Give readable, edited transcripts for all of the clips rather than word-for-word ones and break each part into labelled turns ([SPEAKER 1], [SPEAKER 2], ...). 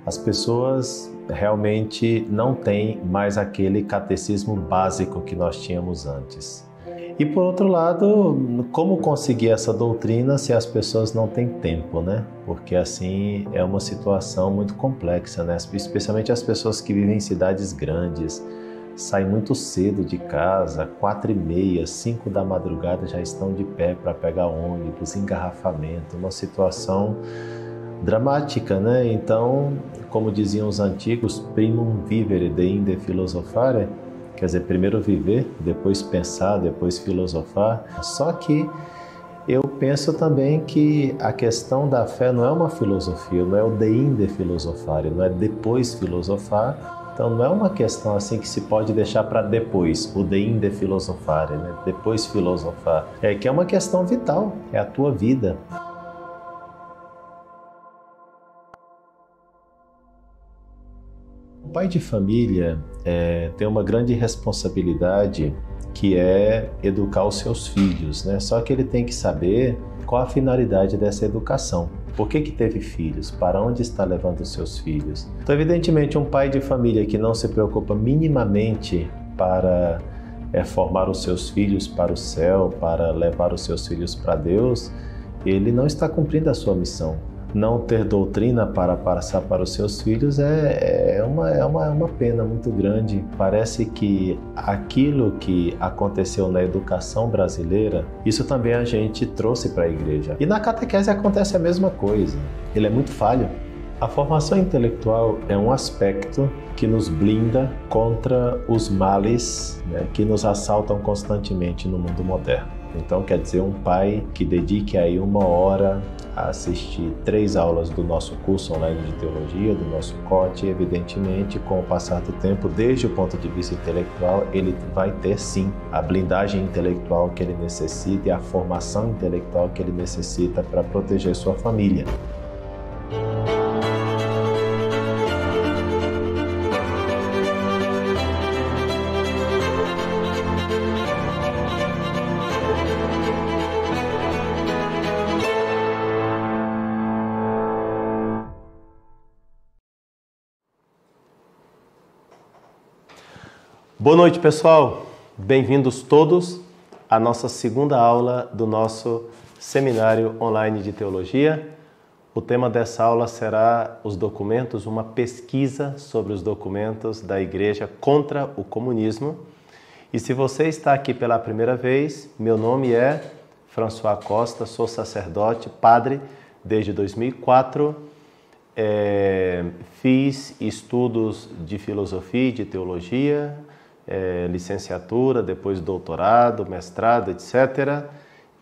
[SPEAKER 1] As pessoas realmente não têm mais aquele catecismo básico que nós tínhamos antes. E por outro lado, como conseguir essa doutrina se as pessoas não têm tempo, né? Porque assim é uma situação muito complexa, né? Especialmente as pessoas que vivem em cidades grandes, saem muito cedo de casa, 4h30, 5 da madrugada já estão de pé para pegar ônibus, engarrafamento, uma situação dramática, né? Então, como diziam os antigos, primum vivere deinde philosophare, quer dizer, primeiro viver, depois pensar, depois filosofar. Só que eu penso também que a questão da fé não é uma filosofia, não é o deinde philosophare, não é depois filosofar. Então não é uma questão assim que se pode deixar para depois, o deinde philosophare, né? Depois filosofar. É que é uma questão vital, é a tua vida. O pai de família tem uma grande responsabilidade que é educar os seus filhos, né? Só que ele tem que saber qual a finalidade dessa educação. Por que teve filhos? Para onde está levando os seus filhos? Então, evidentemente, um pai de família que não se preocupa minimamente para formar os seus filhos para o céu, para levar os seus filhos para Deus, ele não está cumprindo a sua missão. não ter doutrina para passar para os seus filhos é uma pena muito grande. Parece que aquilo que aconteceu na educação brasileira, isso também a gente trouxe para a igreja. E na catequese acontece a mesma coisa. Ele é muito falho. A formação intelectual é um aspecto que nos blinda contra os males, né, que nos assaltam constantemente no mundo moderno. Então, quer dizer, um pai que dedique aí 1 hora a assistir 3 aulas do nosso curso online de teologia, do nosso COT, evidentemente, com o passar do tempo, desde o ponto de vista intelectual, ele vai ter sim a blindagem intelectual que ele necessita e a formação intelectual que ele necessita para proteger sua família. Boa noite, pessoal. Bem-vindos todos à nossa segunda aula do nosso seminário online de teologia. O tema dessa aula será os documentos, uma pesquisa sobre os documentos da Igreja contra o comunismo. E se você está aqui pela primeira vez, meu nome é François Costa, sou sacerdote, padre desde 2004. Fiz estudos de filosofia e de teologia, licenciatura, depois doutorado, mestrado, etc.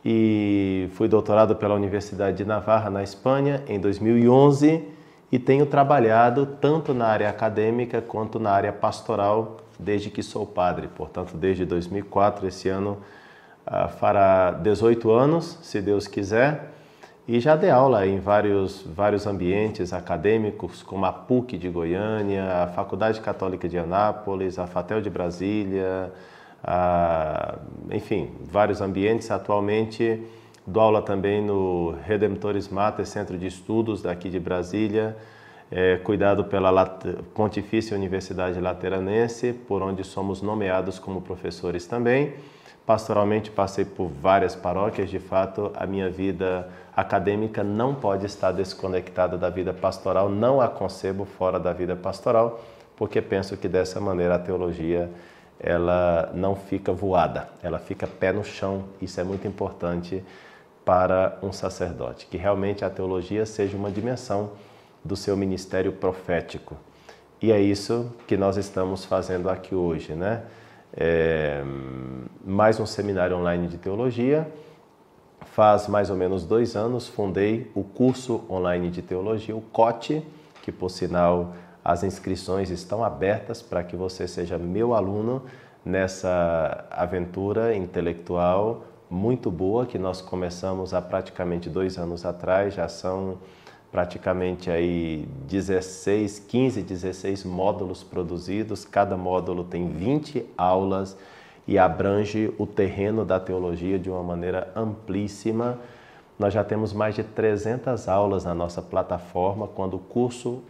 [SPEAKER 1] E fui doutorado pela Universidade de Navarra, na Espanha, em 2011 e tenho trabalhado tanto na área acadêmica quanto na área pastoral desde que sou padre. Portanto, desde 2004, esse ano fará 18 anos, se Deus quiser. E já dei aula em vários ambientes acadêmicos, como a PUC de Goiânia, a Faculdade Católica de Anápolis, a FATEL de Brasília, enfim, vários ambientes. Atualmente dou aula também no Redemptoris Mater, Centro de Estudos daqui de Brasília, cuidado pela Pontifícia Universidade Lateranense, por onde somos nomeados como professores também. Pastoralmente passei por várias paróquias, de fato a minha vida acadêmica não pode estar desconectada da vida pastoral, não a concebo fora da vida pastoral, porque penso que dessa maneira a teologia ela não fica voada, ela fica pé no chão. Isso é muito importante para um sacerdote, que realmente a teologia seja uma dimensão do seu ministério profético. E é isso que nós estamos fazendo aqui hoje, né? Mais um seminário online de teologia. Faz mais ou menos 2 anos fundei o curso online de teologia, o COT, que por sinal as inscrições estão abertas para que você seja meu aluno nessa aventura intelectual muito boa que nós começamos há praticamente 2 anos atrás. Já são praticamente aí 15, 16 módulos produzidos. Cada módulo tem 20 aulas e abrange o terreno da teologia de uma maneira amplíssima. Nós já temos mais de 300 aulas na nossa plataforma. Quando o curso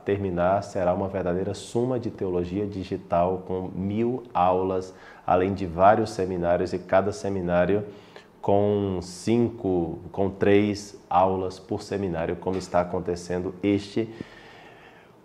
[SPEAKER 1] terminar, será uma verdadeira suma de teologia digital com 1000 aulas, além de vários seminários, e cada seminário com 3 aulas por seminário, como está acontecendo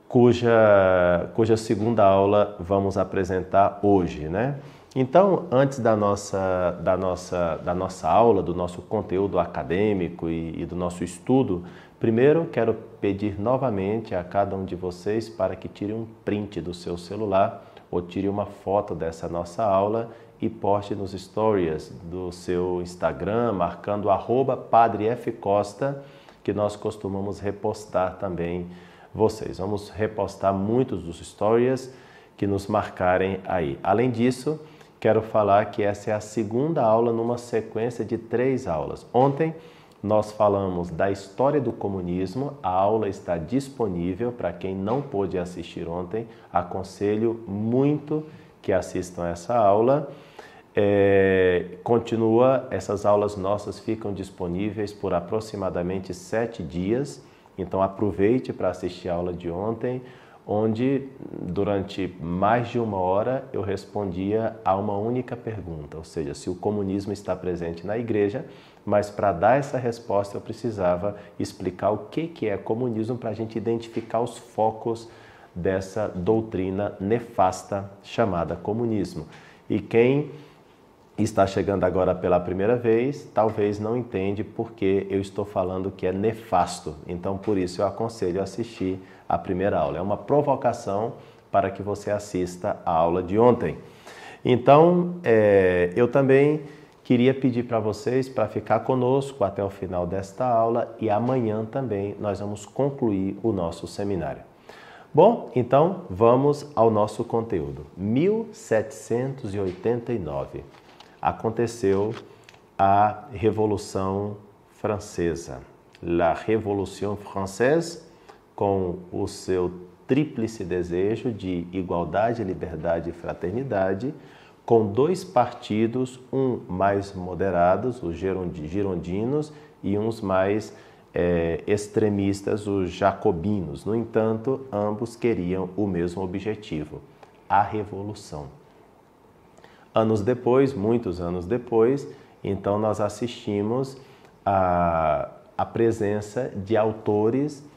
[SPEAKER 1] cuja segunda aula vamos apresentar hoje, né? Então, antes da nossa aula, do nosso conteúdo acadêmico e do nosso estudo, primeiro quero pedir novamente a cada um de vocês para que tire um print do seu celular ou tire uma foto dessa nossa aula e poste nos stories do seu Instagram, marcando @PadreFCosta, que nós costumamos repostar também vocês. Vamos repostar muitos dos stories que nos marcarem aí. Além disso, quero falar que essa é a segunda aula numa sequência de 3 aulas. Ontem nós falamos da história do comunismo, a aula está disponível para quem não pôde assistir ontem. Aconselho muito que assistam essa aula. Essas aulas nossas ficam disponíveis por aproximadamente 7 dias, então aproveite para assistir a aula de ontem onde durante mais de uma hora eu respondia a uma única pergunta, ou seja, se o comunismo está presente na igreja, mas para dar essa resposta eu precisava explicar o que é comunismo para a gente identificar os focos dessa doutrina nefasta chamada comunismo. E quem está chegando agora pela primeira vez, talvez não entende porque eu estou falando que é nefasto. Então, por isso eu aconselho a assistir a primeira aula. É uma provocação para que você assista a aula de ontem. Então, eu também queria pedir para vocês para ficar conosco até o final desta aula e amanhã também nós vamos concluir o nosso seminário. Bom, então vamos ao nosso conteúdo. 1789 aconteceu a Revolução Francesa. La Révolution Française, com o seu tríplice desejo de igualdade, liberdade e fraternidade, com dois partidos, um mais moderados, os girondinos, e uns mais extremistas, os jacobinos. No entanto, ambos queriam o mesmo objetivo, a revolução. Anos depois, muitos anos depois, então nós assistimos a presença de autores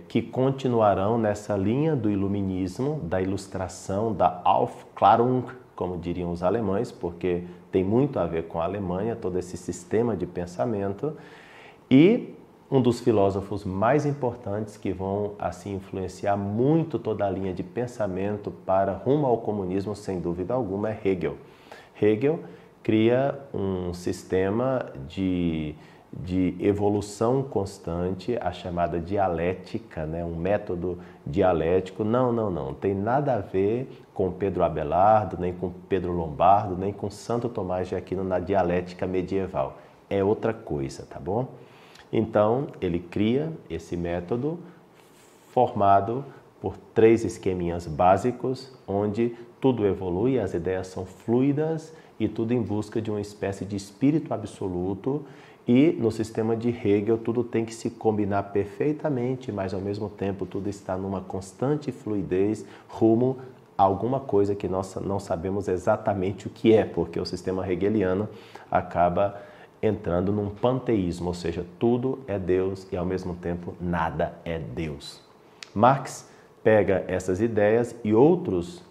[SPEAKER 1] que continuarão nessa linha do iluminismo, da ilustração, da Aufklärung, como diriam os alemães, porque tem muito a ver com a Alemanha, todo esse sistema de pensamento. E um dos filósofos mais importantes que vão assim influenciar muito toda a linha de pensamento para rumo ao comunismo, sem dúvida alguma, é Hegel. Hegel cria um sistema de evolução constante, a chamada dialética, né? Um método dialético. Não tem nada a ver com Pedro Abelardo, nem com Pedro Lombardo, nem com Santo Tomás de Aquino na dialética medieval. É outra coisa, tá bom? Então, ele cria esse método formado por 3 esqueminhas básicos, onde tudo evolui, as ideias são fluidas e tudo em busca de uma espécie de espírito absoluto. E no sistema de Hegel tudo tem que se combinar perfeitamente, mas ao mesmo tempo tudo está numa constante fluidez rumo a alguma coisa que nós não sabemos exatamente o que é, porque o sistema hegeliano acaba entrando num panteísmo, ou seja, tudo é Deus e ao mesmo tempo nada é Deus. Marx pega essas ideias e outros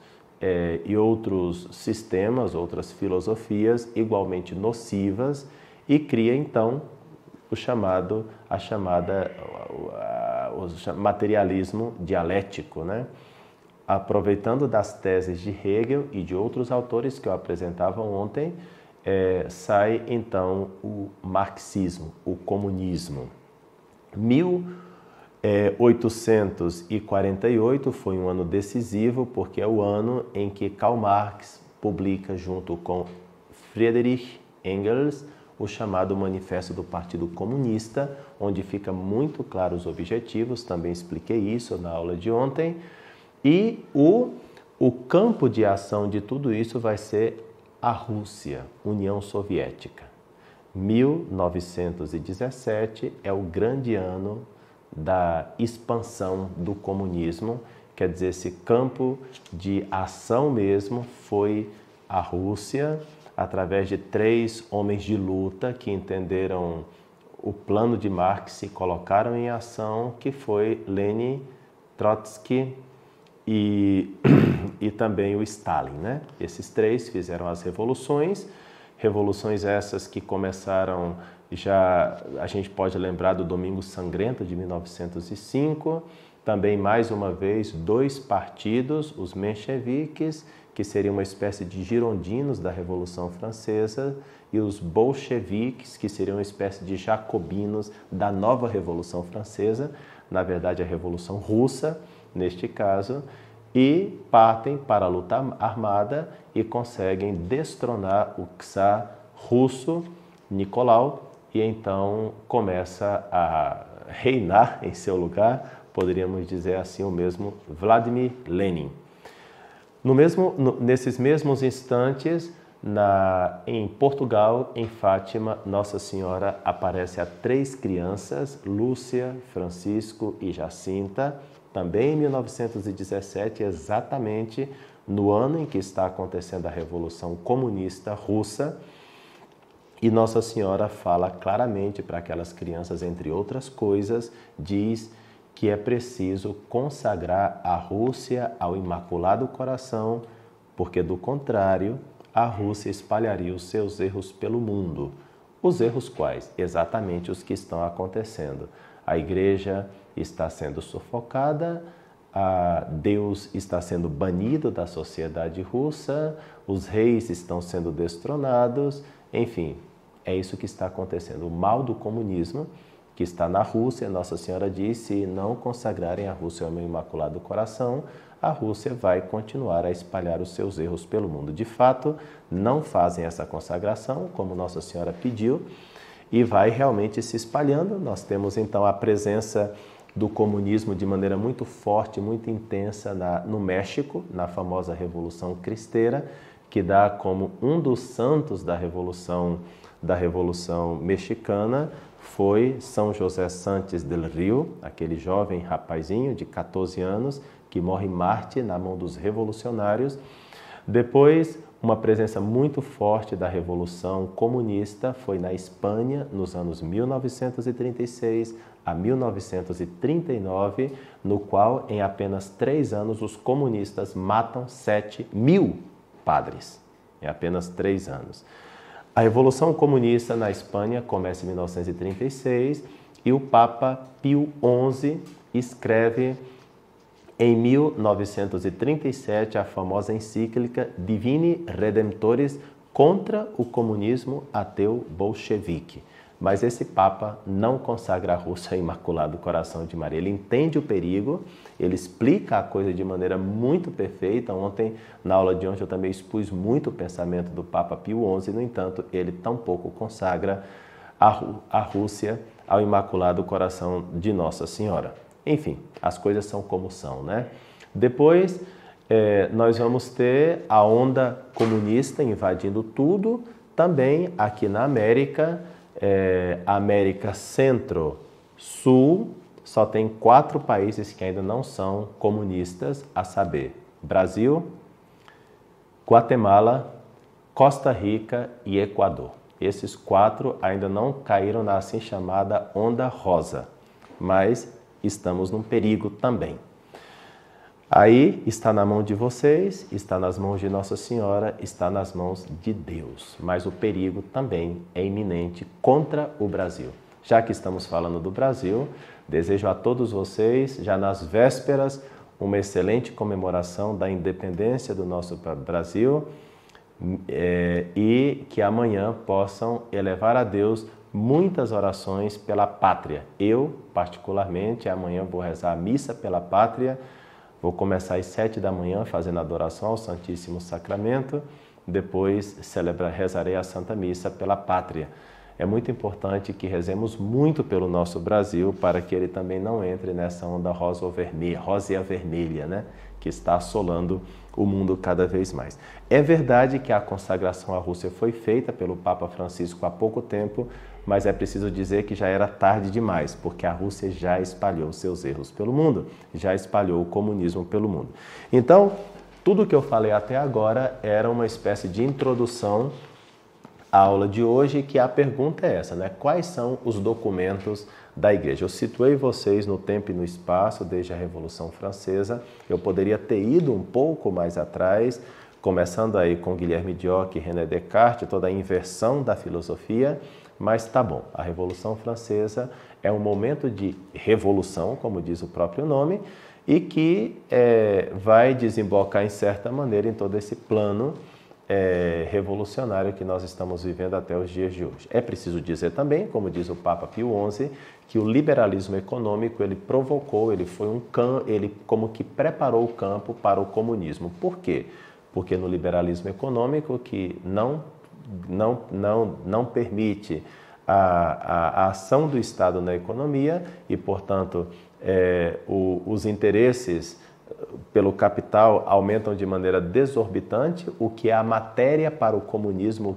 [SPEAKER 1] sistemas, outras filosofias igualmente nocivas e cria então o materialismo dialético, né? Aproveitando das teses de Hegel e de outros autores que eu apresentava ontem, sai então o marxismo, o comunismo. 1848 foi um ano decisivo porque é o ano em que Karl Marx publica junto com Friedrich Engels o chamado Manifesto do Partido Comunista, onde fica muito claro os objetivos, também expliquei isso na aula de ontem, e o campo de ação de tudo isso vai ser a Rússia, União Soviética. 1917 é o grande ano da expansão do comunismo, quer dizer, esse campo de ação mesmo foi a Rússia, através de 3 homens de luta que entenderam o plano de Marx e colocaram em ação, que foi Lenin, Trotsky e também o Stalin, né? Esses 3 fizeram as revoluções essas que começaram já, a gente pode lembrar do Domingo Sangrento de 1905, também mais uma vez 2 partidos, os mencheviques, que seriam uma espécie de girondinos da Revolução Francesa, e os bolcheviques, que seriam uma espécie de jacobinos da nova Revolução Francesa, na verdade a Revolução Russa, neste caso, e partem para a luta armada e conseguem destronar o czar russo, Nicolau, e então começa a reinar em seu lugar, poderíamos dizer assim, o mesmo Vladimir Lenin. Nesses mesmos instantes, em Portugal, em Fátima, Nossa Senhora aparece a 3 crianças, Lúcia, Francisco e Jacinta,
[SPEAKER 2] também em 1917, exatamente no ano em que está acontecendo a Revolução Comunista Russa. E Nossa Senhora fala claramente para aquelas crianças, entre outras coisas, diz que é preciso consagrar a Rússia ao Imaculado Coração, porque do contrário, a Rússia espalharia os seus erros pelo mundo. Os erros quais? Exatamente os que estão acontecendo. A Igreja está sendo sufocada, Deus está sendo banido da sociedade russa, os reis estão sendo destronados, enfim, é isso que está acontecendo. O mal do comunismo, que está na Rússia, Nossa Senhora disse, se não consagrarem a Rússia ao meu Imaculado Coração, a Rússia vai continuar a espalhar os seus erros pelo mundo. De fato, não fazem essa consagração, como Nossa Senhora pediu, e vai realmente se espalhando. Nós temos então a presença do comunismo de maneira muito forte, muito intensa no México, na famosa Revolução Cristeira, que dá como um dos santos da Revolução Mexicana foi São José Santos del Rio, aquele jovem rapazinho de 14 anos que morre mártir na mão dos revolucionários. Depois, uma presença muito forte da Revolução Comunista foi na Espanha, nos anos 1936 a 1939, no qual, em apenas 3 anos, os comunistas matam 7.000 padres, em apenas 3 anos. A Revolução Comunista na Espanha começa em 1936 e o Papa Pio XI escreve em 1937 a famosa encíclica Divini Redemptoris contra o comunismo ateu bolchevique. Mas esse Papa não consagra a Rússia ao Imaculado Coração de Maria. Ele entende o perigo, ele explica a coisa de maneira muito perfeita. Ontem, na aula de ontem, eu também expus muito o pensamento do Papa Pio XI. No entanto, ele tampouco consagra a Rússia ao Imaculado Coração de Nossa Senhora. Enfim, as coisas são como são, né? Depois, nós vamos ter a onda comunista invadindo tudo, também aqui na América. América Centro-Sul, só tem 4 países que ainda não são comunistas, a saber, Brasil, Guatemala, Costa Rica e Equador. Esses 4 ainda não caíram na assim chamada onda rosa, mas estamos num perigo também. Aí está na mão de vocês, está nas mãos de Nossa Senhora, está nas mãos de Deus. Mas o perigo também é iminente contra o Brasil. Já que estamos falando do Brasil, desejo a todos vocês, já nas vésperas, uma excelente comemoração da independência do nosso Brasil e que amanhã possam elevar a Deus muitas orações pela pátria. Eu, particularmente, amanhã vou rezar a missa pela pátria. Vou começar às 7 da manhã fazendo adoração ao Santíssimo Sacramento, depois rezarei a Santa Missa pela pátria. É muito importante que rezemos muito pelo nosso Brasil para que ele também não entre nessa onda rósea vermelha, né? Que está assolando o mundo cada vez mais. É verdade que a consagração à Rússia foi feita pelo Papa Francisco há pouco tempo, mas é preciso dizer que já era tarde demais, porque a Rússia já espalhou seus erros pelo mundo, já espalhou o comunismo pelo mundo. Então, tudo o que eu falei até agora era uma espécie de introdução à aula de hoje, que a pergunta é essa, né? Quais são os documentos da Igreja? Eu situei vocês no tempo e no espaço desde a Revolução Francesa. Eu poderia ter ido um pouco mais atrás, começando aí com Guilherme Dioc e René Descartes, toda a inversão da filosofia, mas tá bom, a Revolução Francesa é um momento de revolução, como diz o próprio nome, e que vai desembocar, em certa maneira, em todo esse plano revolucionário que nós estamos vivendo até os dias de hoje. É preciso dizer também, como diz o Papa Pio XI, que o liberalismo econômico, ele provocou, ele como que preparou o campo para o comunismo. Por quê? Porque no liberalismo econômico, que não permite a ação do Estado na economia e, portanto, os interesses pelo capital aumentam de maneira desorbitante, o que é a matéria para o comunismo,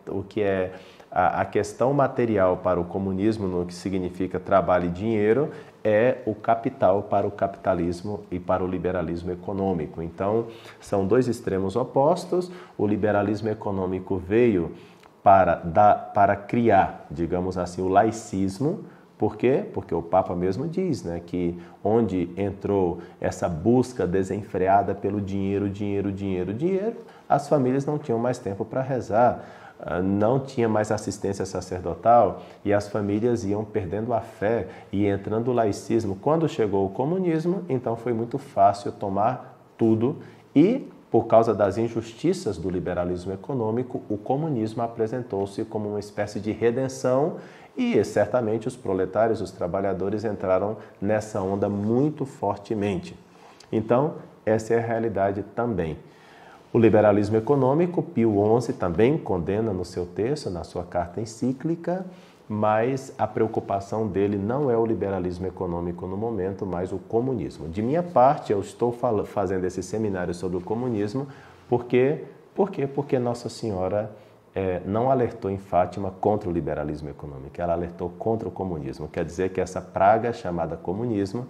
[SPEAKER 2] o que é a questão material para o comunismo, no que significa trabalho e dinheiro, é o capital para o capitalismo e para o liberalismo econômico. Então, são dois extremos opostos. O liberalismo econômico veio para criar, digamos assim, o laicismo. Por quê? Porque o Papa mesmo diz, né, que onde entrou essa busca desenfreada pelo dinheiro, as famílias não tinham mais tempo para rezar, não tinha mais assistência sacerdotal e as famílias iam perdendo a fé e entrando o laicismo. Quando chegou o comunismo, então foi muito fácil tomar tudo e, por causa das injustiças do liberalismo econômico, o comunismo apresentou-se como uma espécie de redenção e certamente os proletários, os trabalhadores entraram nessa onda muito fortemente. Então, essa é a realidade também. O liberalismo econômico, Pio XI também condena no seu texto, na sua carta encíclica, mas a preocupação dele não é o liberalismo econômico no momento, mas o comunismo. De minha parte, eu estou fazendo esse seminário sobre o comunismo, por quê? Porque Nossa Senhora não alertou em Fátima contra o liberalismo econômico, ela alertou contra o comunismo. Quer dizer que essa praga chamada comunismo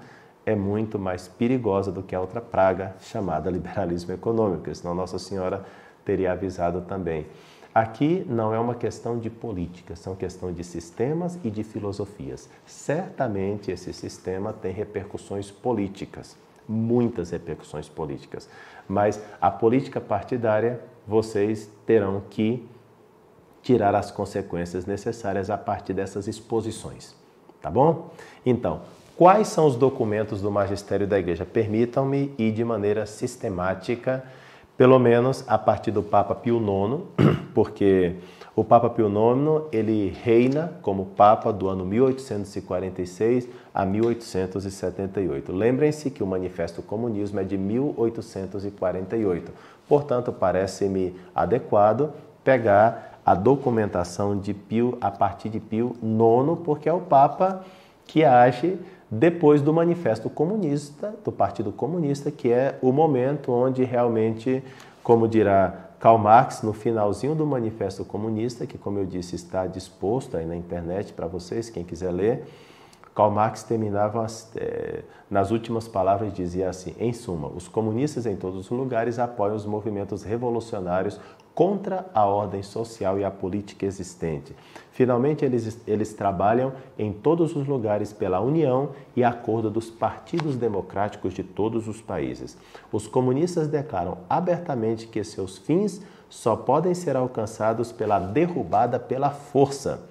[SPEAKER 2] é muito mais perigosa do que a outra praga chamada liberalismo econômico, senão Nossa Senhora teria avisado também. Aqui não é uma questão de política, são questão de sistemas e de filosofias. Certamente esse sistema tem repercussões políticas, muitas repercussões políticas, mas a política partidária vocês terão que tirar as consequências necessárias a partir dessas exposições, tá bom? Então, quais são os documentos do magistério da Igreja? Permitam-me ir de maneira sistemática, pelo menos a partir do Papa Pio IX, porque o Papa Pio IX, ele reina como Papa do ano 1846 a 1878. Lembrem-se que o Manifesto Comunismo é de 1848. Portanto, parece-me adequado pegar a documentação de Pio a partir de Pio IX, porque é o Papa que age depois do Manifesto Comunista, do Partido Comunista, que é o momento onde realmente, como dirá Karl Marx, no finalzinho do Manifesto Comunista, que, como eu disse, está disposto aí na internet para vocês, quem quiser ler, Karl Marx terminava nas últimas palavras, dizia assim: em suma, os comunistas em todos os lugares apoiam os movimentos revolucionários contra a ordem social e a política existente. Finalmente, eles trabalham em todos os lugares pela união e acordo dos partidos democráticos de todos os países. Os comunistas declaram abertamente que seus fins só podem ser alcançados pela derrubada pela força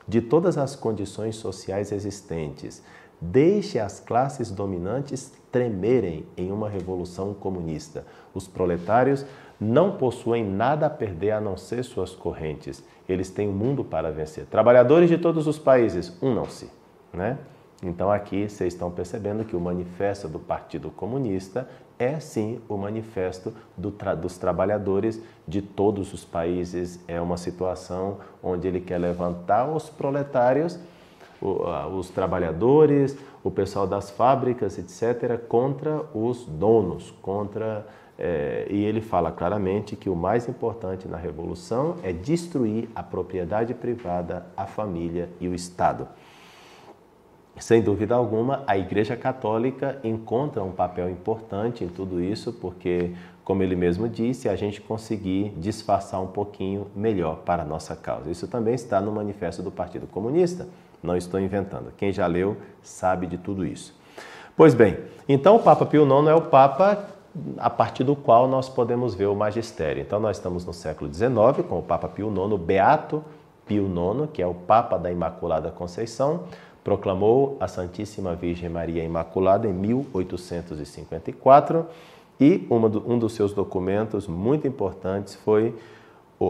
[SPEAKER 2] de todas as condições sociais existentes. Deixe as classes dominantes tremerem em uma revolução comunista. Os proletários não possuem nada a perder a não ser suas correntes. Eles têm o mundo para vencer. Trabalhadores de todos os países, unam-se, né? Então aqui vocês estão percebendo que o manifesto do Partido Comunista é sim o manifesto dos trabalhadores de todos os países. É uma situação onde ele quer levantar os proletários, os trabalhadores, o pessoal das fábricas, etc., contra os donos, e ele fala claramente que o mais importante na Revolução é destruir a propriedade privada, a família e o Estado. Sem dúvida alguma, a Igreja Católica encontra um papel importante em tudo isso, porque, como ele mesmo disse, a gente conseguir disfarçar um pouquinho melhor para a nossa causa. Isso também está no Manifesto do Partido Comunista, não estou inventando. Quem já leu sabe de tudo isso. Pois bem, então o Papa Pio IX é o Papa a partir do qual nós podemos ver o magistério. Então nós estamos no século XIX com o Papa Pio IX, Beato Pio IX, que é o Papa da Imaculada Conceição, proclamou a Santíssima Virgem Maria Imaculada em 1854 e um dos seus documentos muito importantes foi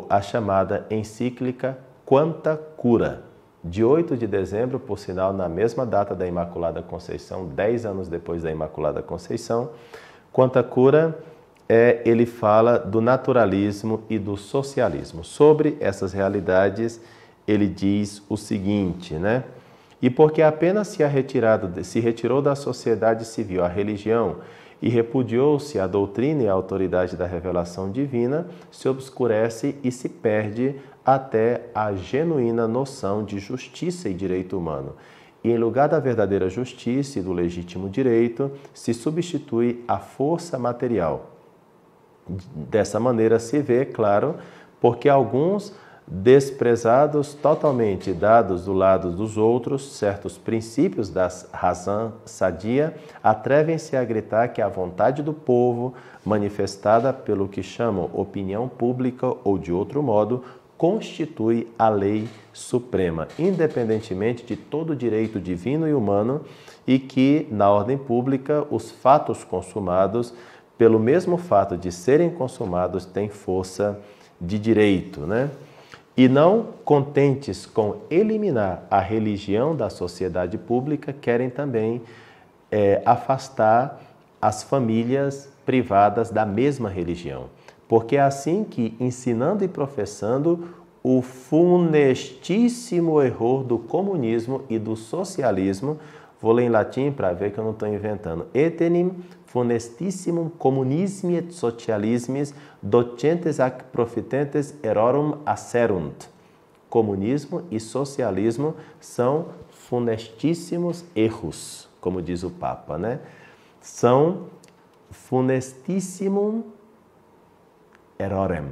[SPEAKER 2] a chamada encíclica Quanta Cura, de 8 de dezembro, por sinal, na mesma data da Imaculada Conceição, 10 anos depois da Imaculada Conceição. Quanta Cura, ele fala do naturalismo e do socialismo. Sobre essas realidades, ele diz o seguinte, né? E porque apenas se retirou da sociedade civil a religião e repudiou-se a doutrina e a autoridade da revelação divina, se obscurece e se perde até a genuína noção de justiça e direito humano. E em lugar da verdadeira justiça e do legítimo direito, se substitui a força material. Dessa maneira se vê, claro, porque alguns, desprezados totalmente, dados do lado dos outros, certos princípios da razão sadia, atrevem-se a gritar que a vontade do povo, manifestada pelo que chamam opinião pública ou de outro modo, constitui a lei suprema, independentemente de todo direito divino e humano, e que, na ordem pública, os fatos consumados, pelo mesmo fato de serem consumados, têm força de direito, né? E não contentes com eliminar a religião da sociedade pública, querem também afastar as famílias privadas da mesma religião. Porque é assim que, ensinando e professando o funestíssimo erro do comunismo e do socialismo, vou ler em latim para ver que eu não estou inventando, etenim funestissimum communismi et socialismis docentes ac profitentes erorum asserunt. Comunismo e socialismo são funestíssimos erros, como diz o Papa, né? São funestissimum errorem.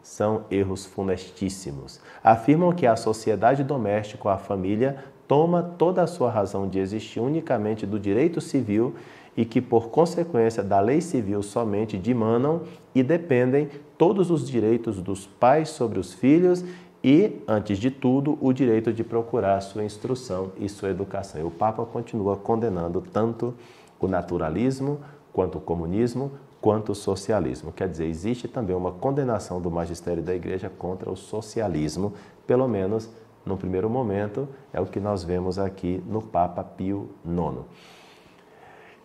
[SPEAKER 2] São erros funestíssimos. Afirmam que a sociedade doméstica, a família, toma toda a sua razão de existir unicamente do direito civil e que, por consequência da lei civil, somente dimanam e dependem todos os direitos dos pais sobre os filhos e, antes de tudo, o direito de procurar sua instrução e sua educação. E o Papa continua condenando tanto o naturalismo, quanto o comunismo, quanto o socialismo. Quer dizer, existe também uma condenação do magistério da Igreja contra o socialismo, pelo menos no primeiro momento, é o que nós vemos aqui no Papa Pio IX.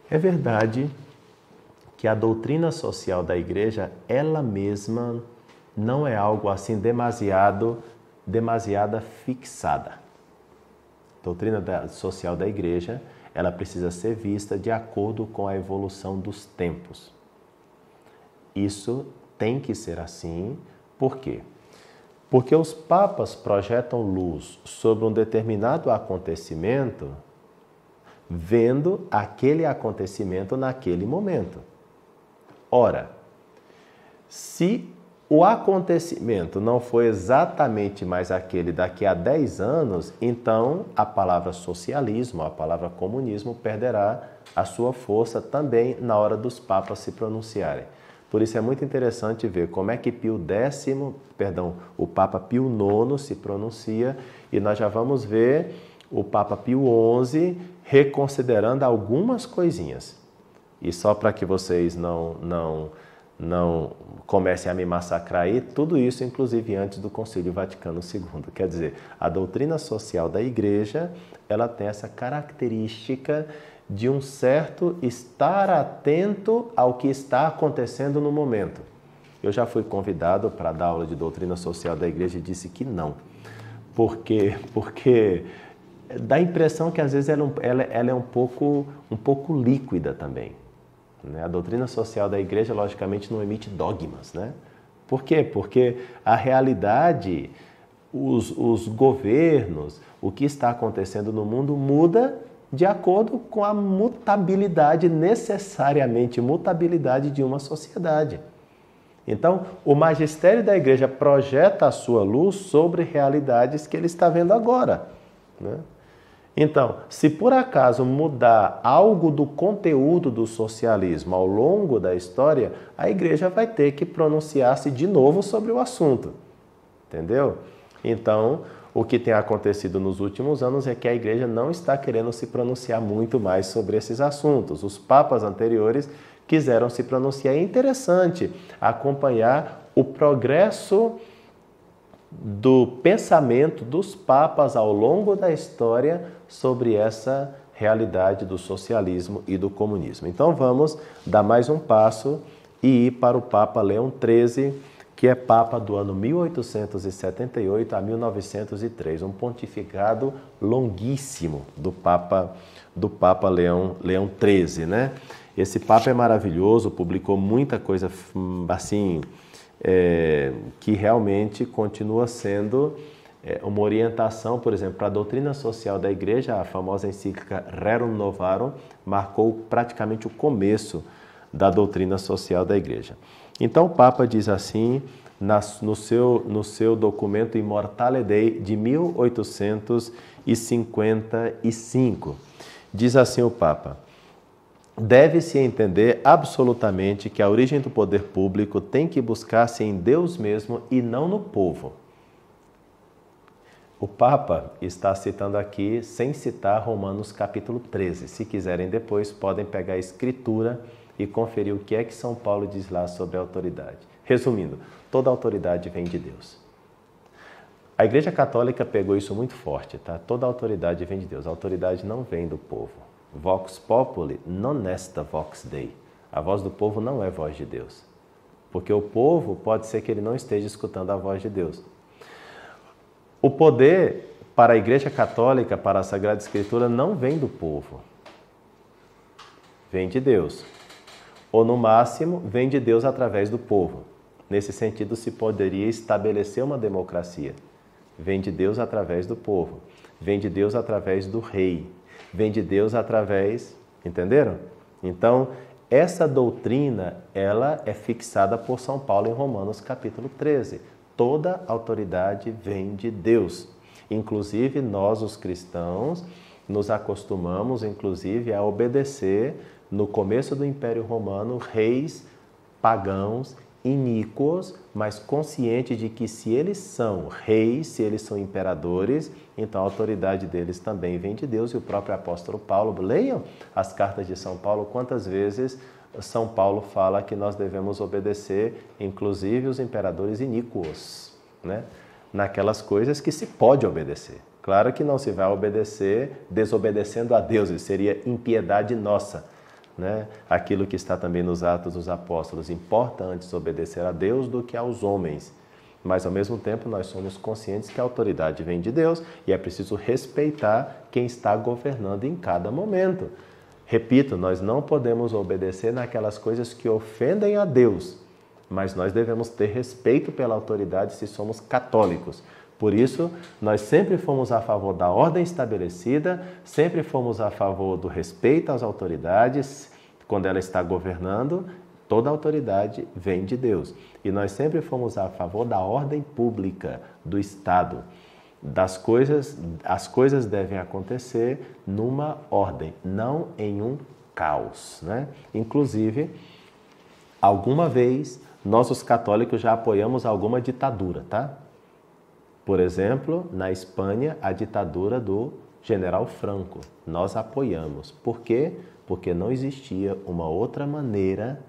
[SPEAKER 2] É verdade que a doutrina social da Igreja, ela mesma, não é algo assim demasiada fixada. A doutrina social da Igreja, ela precisa ser vista de acordo com a evolução dos tempos. Isso tem que ser assim, por quê? Porque os papas projetam luz sobre um determinado acontecimento, vendo aquele acontecimento naquele momento. Ora, se o acontecimento não for exatamente mais aquele daqui a 10 anos, então a palavra socialismo, a palavra comunismo perderá a sua força também na hora dos papas se pronunciarem. Por isso é muito interessante ver como é que o Papa Pio IX se pronuncia, e nós já vamos ver o Papa Pio XI reconsiderando algumas coisinhas. E só para que vocês não comecem a me massacrar aí, tudo isso inclusive antes do Concílio Vaticano II. Quer dizer, a doutrina social da Igreja, ela tem essa característica de um certo estar atento ao que está acontecendo no momento. Eu já fui convidado para dar aula de doutrina social da Igreja e disse que não. Porque dá a impressão que às vezes ela é um pouco líquida também. A doutrina social da Igreja, logicamente, não emite dogmas, né? Por quê? Porque a realidade, os governos, o que está acontecendo no mundo muda de acordo com a mutabilidade, necessariamente mutabilidade de uma sociedade. Então, o magistério da Igreja projeta a sua luz sobre realidades que ele está vendo agora, né? Então, se por acaso mudar algo do conteúdo do socialismo ao longo da história, a Igreja vai ter que pronunciar-se de novo sobre o assunto. Entendeu? Então, o que tem acontecido nos últimos anos é que a Igreja não está querendo se pronunciar muito mais sobre esses assuntos. Os papas anteriores quiseram se pronunciar. É interessante acompanhar o progresso do pensamento dos papas ao longo da história sobre essa realidade do socialismo e do comunismo. Então vamos dar mais um passo e ir para o Papa Leão XIII, que é Papa do ano 1878 a 1903, um pontificado longuíssimo do Papa Leão XIII, né? Esse Papa é maravilhoso, publicou muita coisa assim, que realmente continua sendo uma orientação, por exemplo, para a doutrina social da Igreja. A famosa encíclica Rerum Novarum marcou praticamente o começo da doutrina social da Igreja. Então o Papa diz assim, no seu documento Immortale Dei de 1855, diz assim o Papa: deve-se entender absolutamente que a origem do poder público tem que buscar-se em Deus mesmo e não no povo. O Papa está citando aqui, sem citar Romanos capítulo 13. Se quiserem depois, podem pegar a Escritura e conferir o que é que São Paulo diz lá sobre a autoridade. Resumindo, toda autoridade vem de Deus. A Igreja Católica pegou isso muito forte, tá? Toda autoridade vem de Deus. A autoridade não vem do povo. Vox populi non est vox Dei. A voz do povo não é voz de Deus. Porque o povo pode ser que ele não esteja escutando a voz de Deus. O poder para a Igreja Católica, para a Sagrada Escritura, não vem do povo. Vem de Deus. Ou, no máximo, vem de Deus através do povo. Nesse sentido, se poderia estabelecer uma democracia. Vem de Deus através do povo. Vem de Deus através do rei. Vem de Deus através... Entenderam? Então, essa doutrina, ela é fixada por São Paulo em Romanos capítulo 13. Toda autoridade vem de Deus. Inclusive, nós, os cristãos, nos acostumamos, inclusive, a obedecer, no começo do Império Romano, reis pagãos, iníquos, mas conscientes de que se eles são reis, se eles são imperadores, então a autoridade deles também vem de Deus. E o próprio apóstolo Paulo, leiam as cartas de São Paulo, quantas vezes São Paulo fala que nós devemos obedecer, inclusive os imperadores iníquos, né? Naquelas coisas que se pode obedecer. Claro que não se vai obedecer desobedecendo a Deus, isso seria impiedade nossa, né? Aquilo que está também nos Atos dos Apóstolos: importa antes obedecer a Deus do que aos homens. Mas, ao mesmo tempo, nós somos conscientes que a autoridade vem de Deus e é preciso respeitar quem está governando em cada momento. Repito, nós não podemos obedecer naquelas coisas que ofendem a Deus, mas nós devemos ter respeito pela autoridade se somos católicos. Por isso, nós sempre fomos a favor da ordem estabelecida, sempre fomos a favor do respeito às autoridades. Quando ela está governando, toda autoridade vem de Deus. E nós sempre fomos a favor da ordem pública, do Estado. As coisas devem acontecer numa ordem, não em um caos, né? Inclusive, alguma vez, nós os católicos já apoiamos alguma ditadura, tá? Por exemplo, na Espanha, a ditadura do General Franco. Nós apoiamos. Por quê? Porque não existia uma outra maneira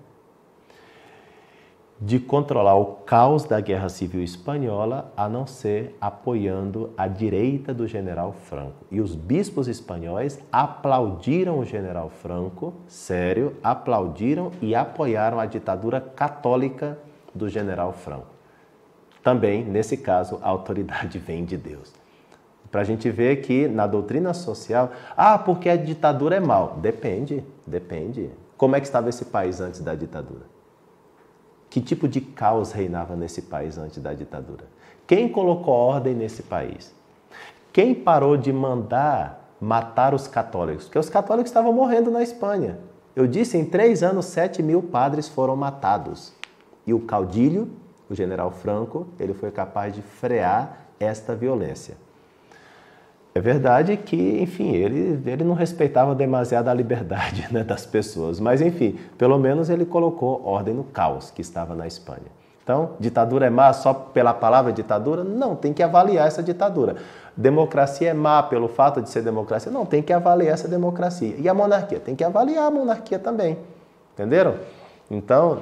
[SPEAKER 2] de controlar o caos da Guerra Civil Espanhola a não ser apoiando a direita do General Franco. E os bispos espanhóis aplaudiram o General Franco, sério, aplaudiram e apoiaram a ditadura católica do General Franco. Também, nesse caso, a autoridade vem de Deus. Para a gente ver que na doutrina social, porque a ditadura é mal. Depende. Como é que estava esse país antes da ditadura? Que tipo de caos reinava nesse país antes da ditadura? Quem colocou ordem nesse país? Quem parou de mandar matar os católicos? Porque os católicos estavam morrendo na Espanha. Eu disse, em 3 anos, 7.000 padres foram matados. E o caudilho, o General Franco, ele foi capaz de frear esta violência. É verdade que, enfim, ele não respeitava demasiado a liberdade, né, das pessoas, mas, enfim, pelo menos ele colocou ordem no caos que estava na Espanha. Então, ditadura é má só pela palavra ditadura? Não, tem que avaliar essa ditadura. Democracia é má pelo fato de ser democracia? Não, tem que avaliar essa democracia. E a monarquia? Tem que avaliar a monarquia também. Entenderam? Então,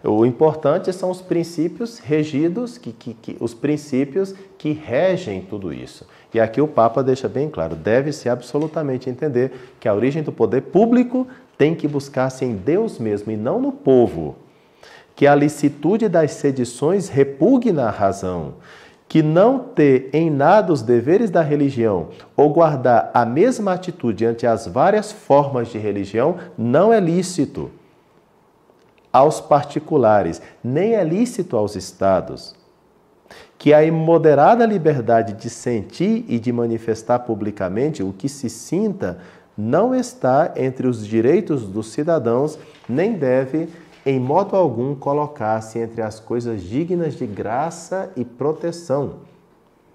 [SPEAKER 2] o importante são os princípios regidos, os princípios que regem tudo isso. E aqui o Papa deixa bem claro, deve-se absolutamente entender que a origem do poder público tem que buscar-se em Deus mesmo e não no povo. Que a licitude das sedições repugna a razão, que não ter em nada os deveres da religião ou guardar a mesma atitude ante as várias formas de religião não é lícito aos particulares, nem é lícito aos estados. Que a imoderada liberdade de sentir e de manifestar publicamente o que se sinta não está entre os direitos dos cidadãos, nem deve, em modo algum, colocar-se entre as coisas dignas de graça e proteção.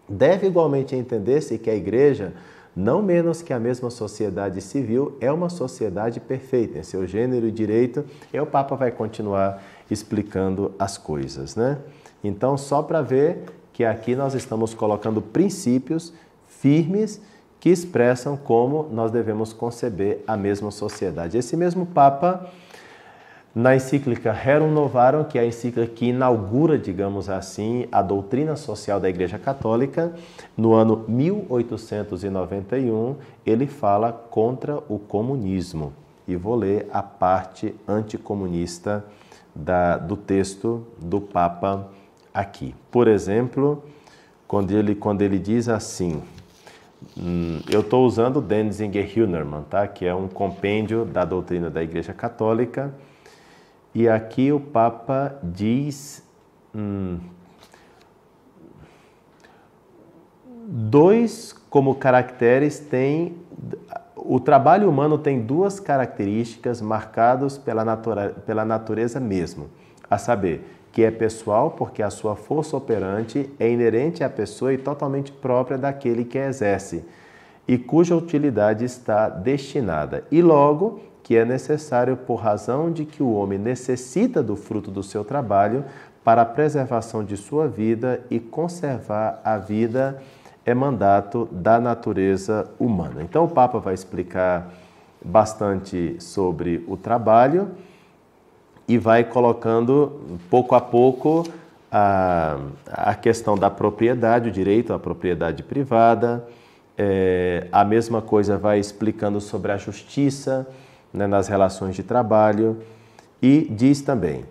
[SPEAKER 2] Deve igualmente entender-se que a Igreja, não menos que a mesma sociedade civil, é uma sociedade perfeita em seu gênero e direito, e o Papa vai continuar explicando as coisas, né? Então, só para ver que aqui nós estamos colocando princípios firmes que expressam como nós devemos conceber a mesma sociedade. Esse mesmo Papa, na encíclica Rerum Novarum, que é a encíclica que inaugura, digamos assim, a doutrina social da Igreja Católica, no ano 1891, ele fala contra o comunismo. E vou ler a parte anticomunista do texto do Papa aqui. Por exemplo, quando ele diz assim, eu estou usando Denzinger-Hühnermann, tá? Que é um compêndio da doutrina da Igreja Católica, e aqui o Papa diz, dois como caracteres tem, o trabalho humano tem duas características marcadas pela natureza mesmo, a saber, que é pessoal porque a sua força operante é inerente à pessoa e totalmente própria daquele que a exerce, e cuja utilidade está destinada, e logo que é necessário por razão de que o homem necessita do fruto do seu trabalho para a preservação de sua vida, e conservar a vida é mandato da natureza humana. Então o Papa vai explicar bastante sobre o trabalho e vai colocando pouco a pouco a questão da propriedade, o direito à propriedade privada. A mesma coisa vai explicando sobre a justiça, né, nas relações de trabalho, e diz também: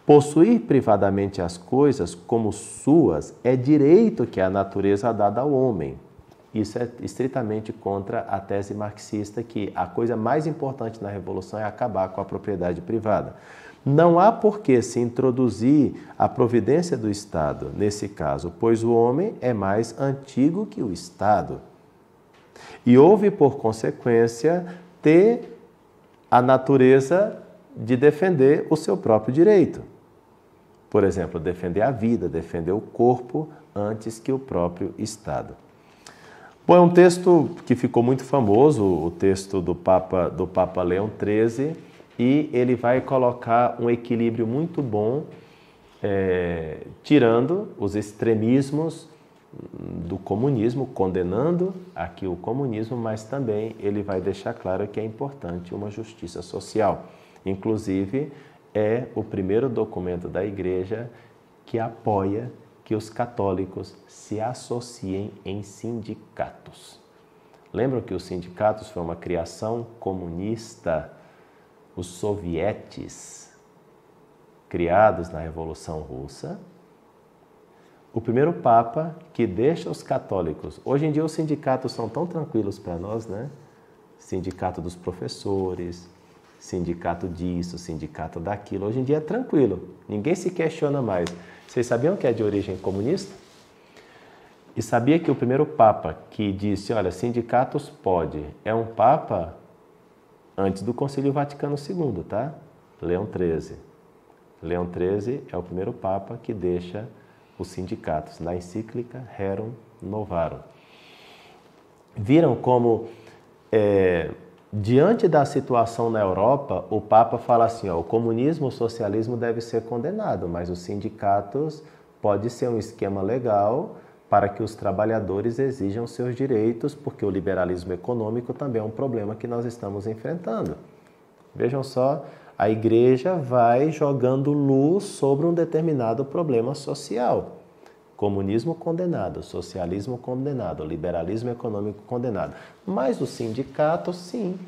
[SPEAKER 2] possuir privadamente as coisas como suas é direito que a natureza dá ao homem. Isso é estritamente contra a tese marxista que a coisa mais importante na revolução é acabar com a propriedade privada. Não há por que se introduzir a providência do Estado nesse caso, pois o homem é mais antigo que o Estado. E houve, por consequência, ter a natureza de defender o seu próprio direito. Por exemplo, defender a vida, defender o corpo antes que o próprio Estado. Bom, é um texto que ficou muito famoso, o texto do Papa Leão XIII, e ele vai colocar um equilíbrio muito bom, tirando os extremismos do comunismo, condenando aqui o comunismo, mas também ele vai deixar claro que é importante uma justiça social. Inclusive, é o primeiro documento da Igreja que apoia que os católicos se associem em sindicatos. Lembram que os sindicatos foi uma criação comunista? Os sovietes, criados na Revolução Russa, o primeiro Papa que deixa os católicos. Hoje em dia os sindicatos são tão tranquilos para nós, né? Sindicato dos professores, sindicato disso, sindicato daquilo. Hoje em dia é tranquilo, ninguém se questiona mais. Vocês sabiam que é de origem comunista? E sabia que o primeiro Papa que disse, olha, sindicatos pode, é um Papa antes do Concílio Vaticano II, tá? Leão XIII. Leão XIII é o primeiro Papa que deixa os sindicatos, na encíclica Rerum Novarum. Viram como, diante da situação na Europa, o Papa fala assim, ó, o comunismo, o socialismo deve ser condenado, mas os sindicatos pode ser um esquema legal para que os trabalhadores exijam seus direitos, porque o liberalismo econômico também é um problema que nós estamos enfrentando. Vejam só, a Igreja vai jogando luz sobre um determinado problema social. Comunismo condenado, socialismo condenado, liberalismo econômico condenado. Mas o sindicato, sim,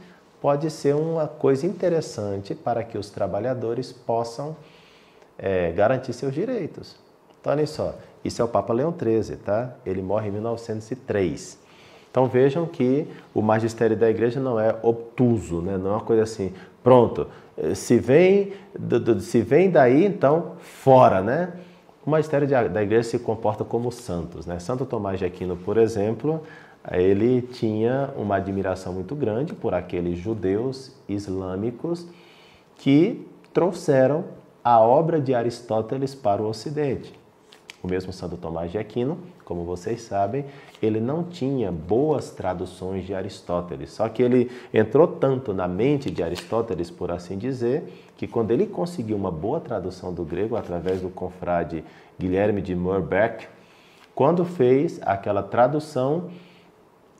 [SPEAKER 2] pode ser uma coisa interessante para que os trabalhadores possam garantir seus direitos. Então, olha só, isso é o Papa Leão XIII, tá? Ele morre em 1903. Então, vejam que o magistério da igreja não é obtuso, né? Não é uma coisa assim, pronto, se vem daí, então, fora, né? O magistério da igreja se comporta como santos, né? Santo Tomás de Aquino, por exemplo, ele tinha uma admiração muito grande por aqueles judeus islâmicos que trouxeram a obra de Aristóteles para o Ocidente. O mesmo Santo Tomás de Aquino, como vocês sabem, ele não tinha boas traduções de Aristóteles, só que ele entrou tanto na mente de Aristóteles, por assim dizer, que quando ele conseguiu uma boa tradução do grego através do confrade Guilherme de Moerbeke, quando fez aquela tradução,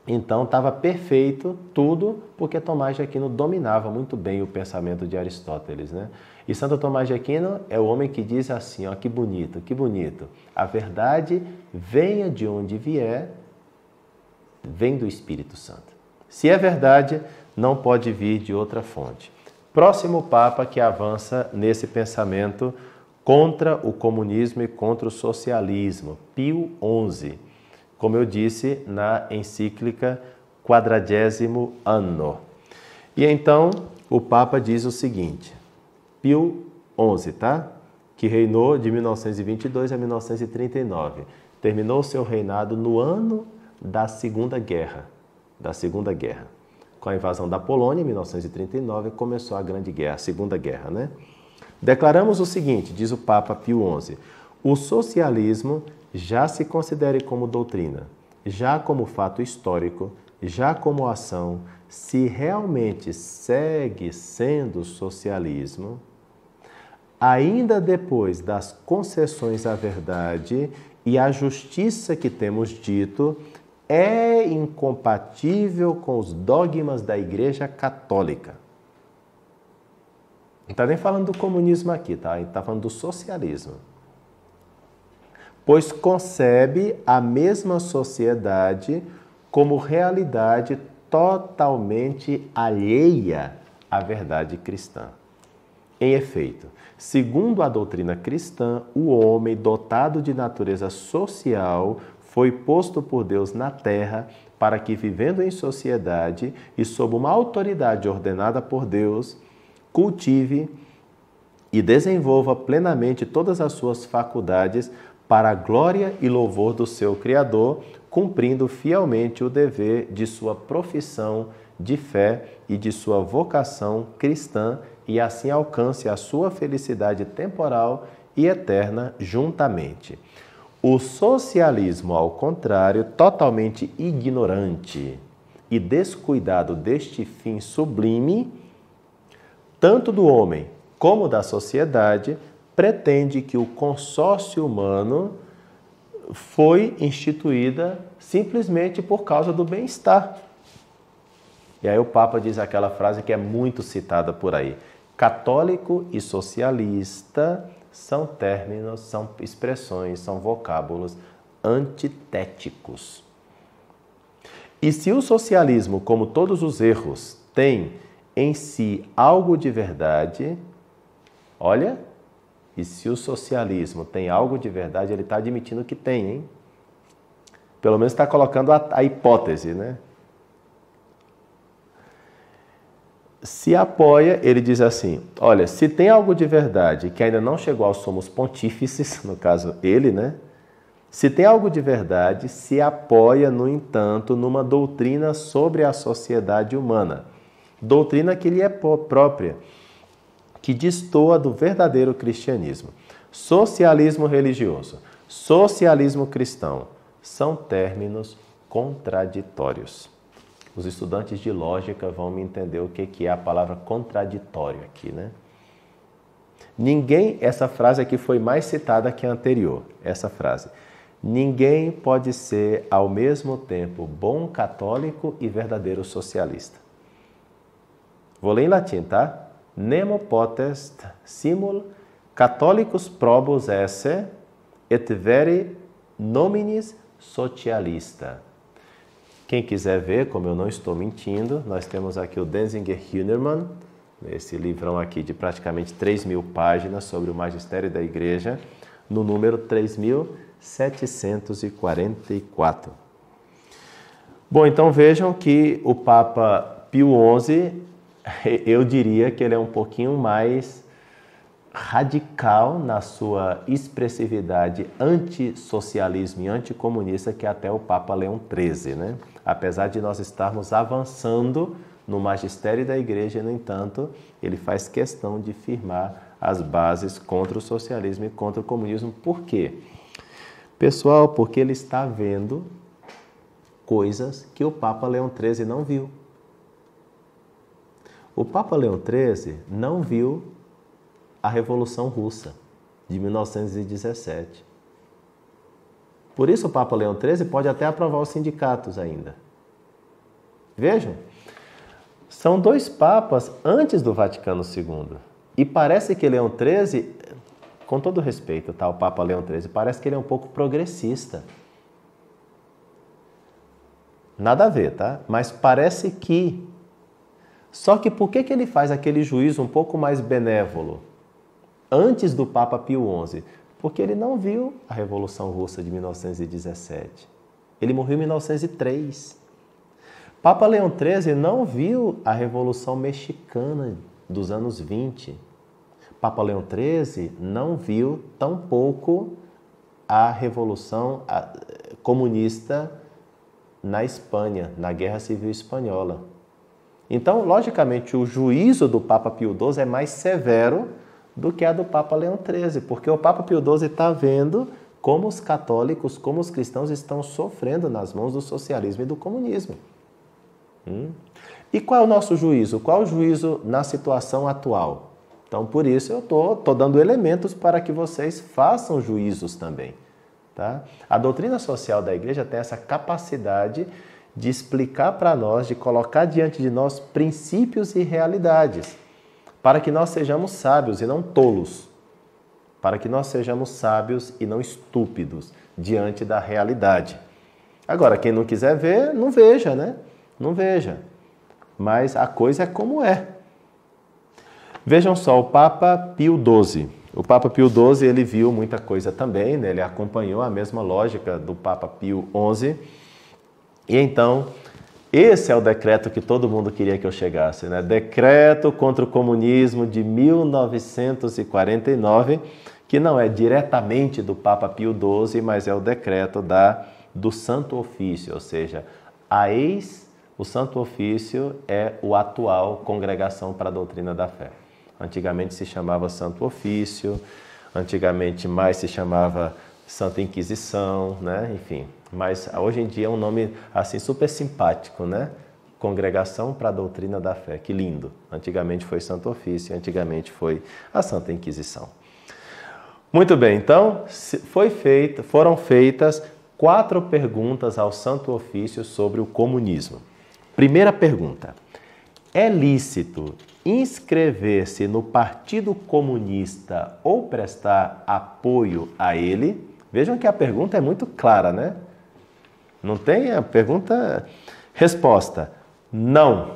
[SPEAKER 2] então estava perfeito tudo, porque Tomás de Aquino dominava muito bem o pensamento de Aristóteles, né? E Santo Tomás de Aquino é o homem que diz assim, ó, que bonito, que bonito. A verdade, venha de onde vier, vem do Espírito Santo. Se é verdade, não pode vir de outra fonte. Próximo Papa que avança nesse pensamento contra o comunismo e contra o socialismo, Pio XI. Como eu disse na encíclica Quadragésimo Anno. E então o Papa diz o seguinte, Pio XI, tá? Que reinou de 1922 a 1939. Terminou seu reinado no ano da Segunda Guerra. Com a invasão da Polônia, em 1939, começou a Grande Guerra, a Segunda Guerra, né? Declaramos o seguinte, diz o Papa Pio XI, o socialismo já se considere como doutrina, já como fato histórico, já como ação, se realmente segue sendo socialismo, ainda depois das concessões à verdade e à justiça que temos dito, é incompatível com os dogmas da Igreja Católica. Não está nem falando do comunismo aqui, tá? Ele está falando do socialismo. Pois concebe a mesma sociedade como realidade totalmente alheia à verdade cristã. Em efeito, segundo a doutrina cristã, o homem dotado de natureza social foi posto por Deus na terra para que, vivendo em sociedade e sob uma autoridade ordenada por Deus, cultive e desenvolva plenamente todas as suas faculdades para a glória e louvor do seu Criador, cumprindo fielmente o dever de sua profissão de fé e de sua vocação cristã, e assim alcance a sua felicidade temporal e eterna juntamente. O socialismo, ao contrário, totalmente ignorante e descuidado deste fim sublime, tanto do homem como da sociedade, pretende que o consórcio humano foi instituída simplesmente por causa do bem-estar. E aí o Papa diz aquela frase que é muito citada por aí. Católico e socialista são términos, são expressões, são vocábulos antitéticos. E se o socialismo, como todos os erros, tem em si algo de verdade, olha, e se o socialismo tem algo de verdade, ele está admitindo que tem, hein? Pelo menos está colocando a hipótese, né? Se apoia, ele diz assim, olha, se tem algo de verdade que ainda não chegou aos somos pontífices, no caso ele, né? Se tem algo de verdade, se apoia, no entanto, numa doutrina sobre a sociedade humana. Doutrina que lhe é própria, que destoa do verdadeiro cristianismo. Socialismo religioso, socialismo cristão, são términos contraditórios. Os estudantes de lógica vão me entender o que é a palavra contraditório aqui, né? Essa frase aqui foi mais citada que a anterior, essa frase. Ninguém pode ser ao mesmo tempo bom católico e verdadeiro socialista. Vou ler em latim, tá? Nemo potest simul catholicus probus esse et vere nominis socialista. Quem quiser ver, como eu não estou mentindo, nós temos aqui o Denzinger Hühnermann, esse livrão aqui de praticamente 3.000 páginas sobre o magistério da igreja. no número 3744. Bom, então vejam que o Papa Pio XI, eu diria que ele é um pouquinho mais radical na sua expressividade antissocialismo e anticomunista que até o Papa Leão XIII, né? Apesar de nós estarmos avançando no magistério da Igreja, no entanto, ele faz questão de firmar as bases contra o socialismo e contra o comunismo. Por quê? Pessoal, porque ele está vendo coisas que o Papa Leão XIII não viu. O Papa Leão XIII não viu a Revolução Russa de 1917. Por isso o Papa Leão XIII pode até aprovar os sindicatos ainda. Vejam, são dois papas antes do Vaticano II. E parece que Leão XIII, com todo respeito, tá, o Papa Leão XIII, parece que ele é um pouco progressista. Nada a ver, tá? Mas parece que... Só que por que ele faz aquele juízo um pouco mais benévolo antes do Papa Pio XI? Porque ele não viu a Revolução Russa de 1917. Ele morreu em 1903. Papa Leão XIII não viu a Revolução Mexicana dos anos 20. Papa Leão XIII não viu tampouco a Revolução comunista na Espanha, na Guerra Civil Espanhola. Então, logicamente, o juízo do Papa Pio XII é mais severo do que a do Papa Leão XIII, porque o Papa Pio XII está vendo como os católicos, como os cristãos estão sofrendo nas mãos do socialismo e do comunismo. E qual é o nosso juízo? Qual é o juízo na situação atual? Então, por isso eu estou dando elementos para que vocês façam juízos também. Tá? A doutrina social da Igreja tem essa capacidade de explicar para nós, de colocar diante de nós princípios e realidades, para que nós sejamos sábios e não tolos, para que nós sejamos sábios e não estúpidos diante da realidade. Agora, quem não quiser ver, não veja, né? Não veja. Mas a coisa é como é. Vejam só, o Papa Pio XII. O Papa Pio XII, ele viu muita coisa também, né? Ele acompanhou a mesma lógica do Papa Pio XI. E então, esse é o decreto que todo mundo queria que eu chegasse, né? Decreto contra o comunismo de 1949, que não é diretamente do Papa Pio XII, mas é o decreto do Santo Ofício, ou seja, o Santo Ofício é o atual Congregação para a Doutrina da Fé. Antigamente se chamava Santo Ofício, antigamente mais se chamava Santa Inquisição, né? Enfim. Mas hoje em dia é um nome assim super simpático, né? Congregação para a Doutrina da Fé. Que lindo. Antigamente foi Santo Ofício, antigamente foi a Santa Inquisição. Muito bem, então foram feitas 4 perguntas ao Santo Ofício sobre o comunismo. Primeira pergunta: é lícito inscrever-se no Partido Comunista ou prestar apoio a ele? Vejam que a pergunta é muito clara, né? Não tem a pergunta... Resposta: não.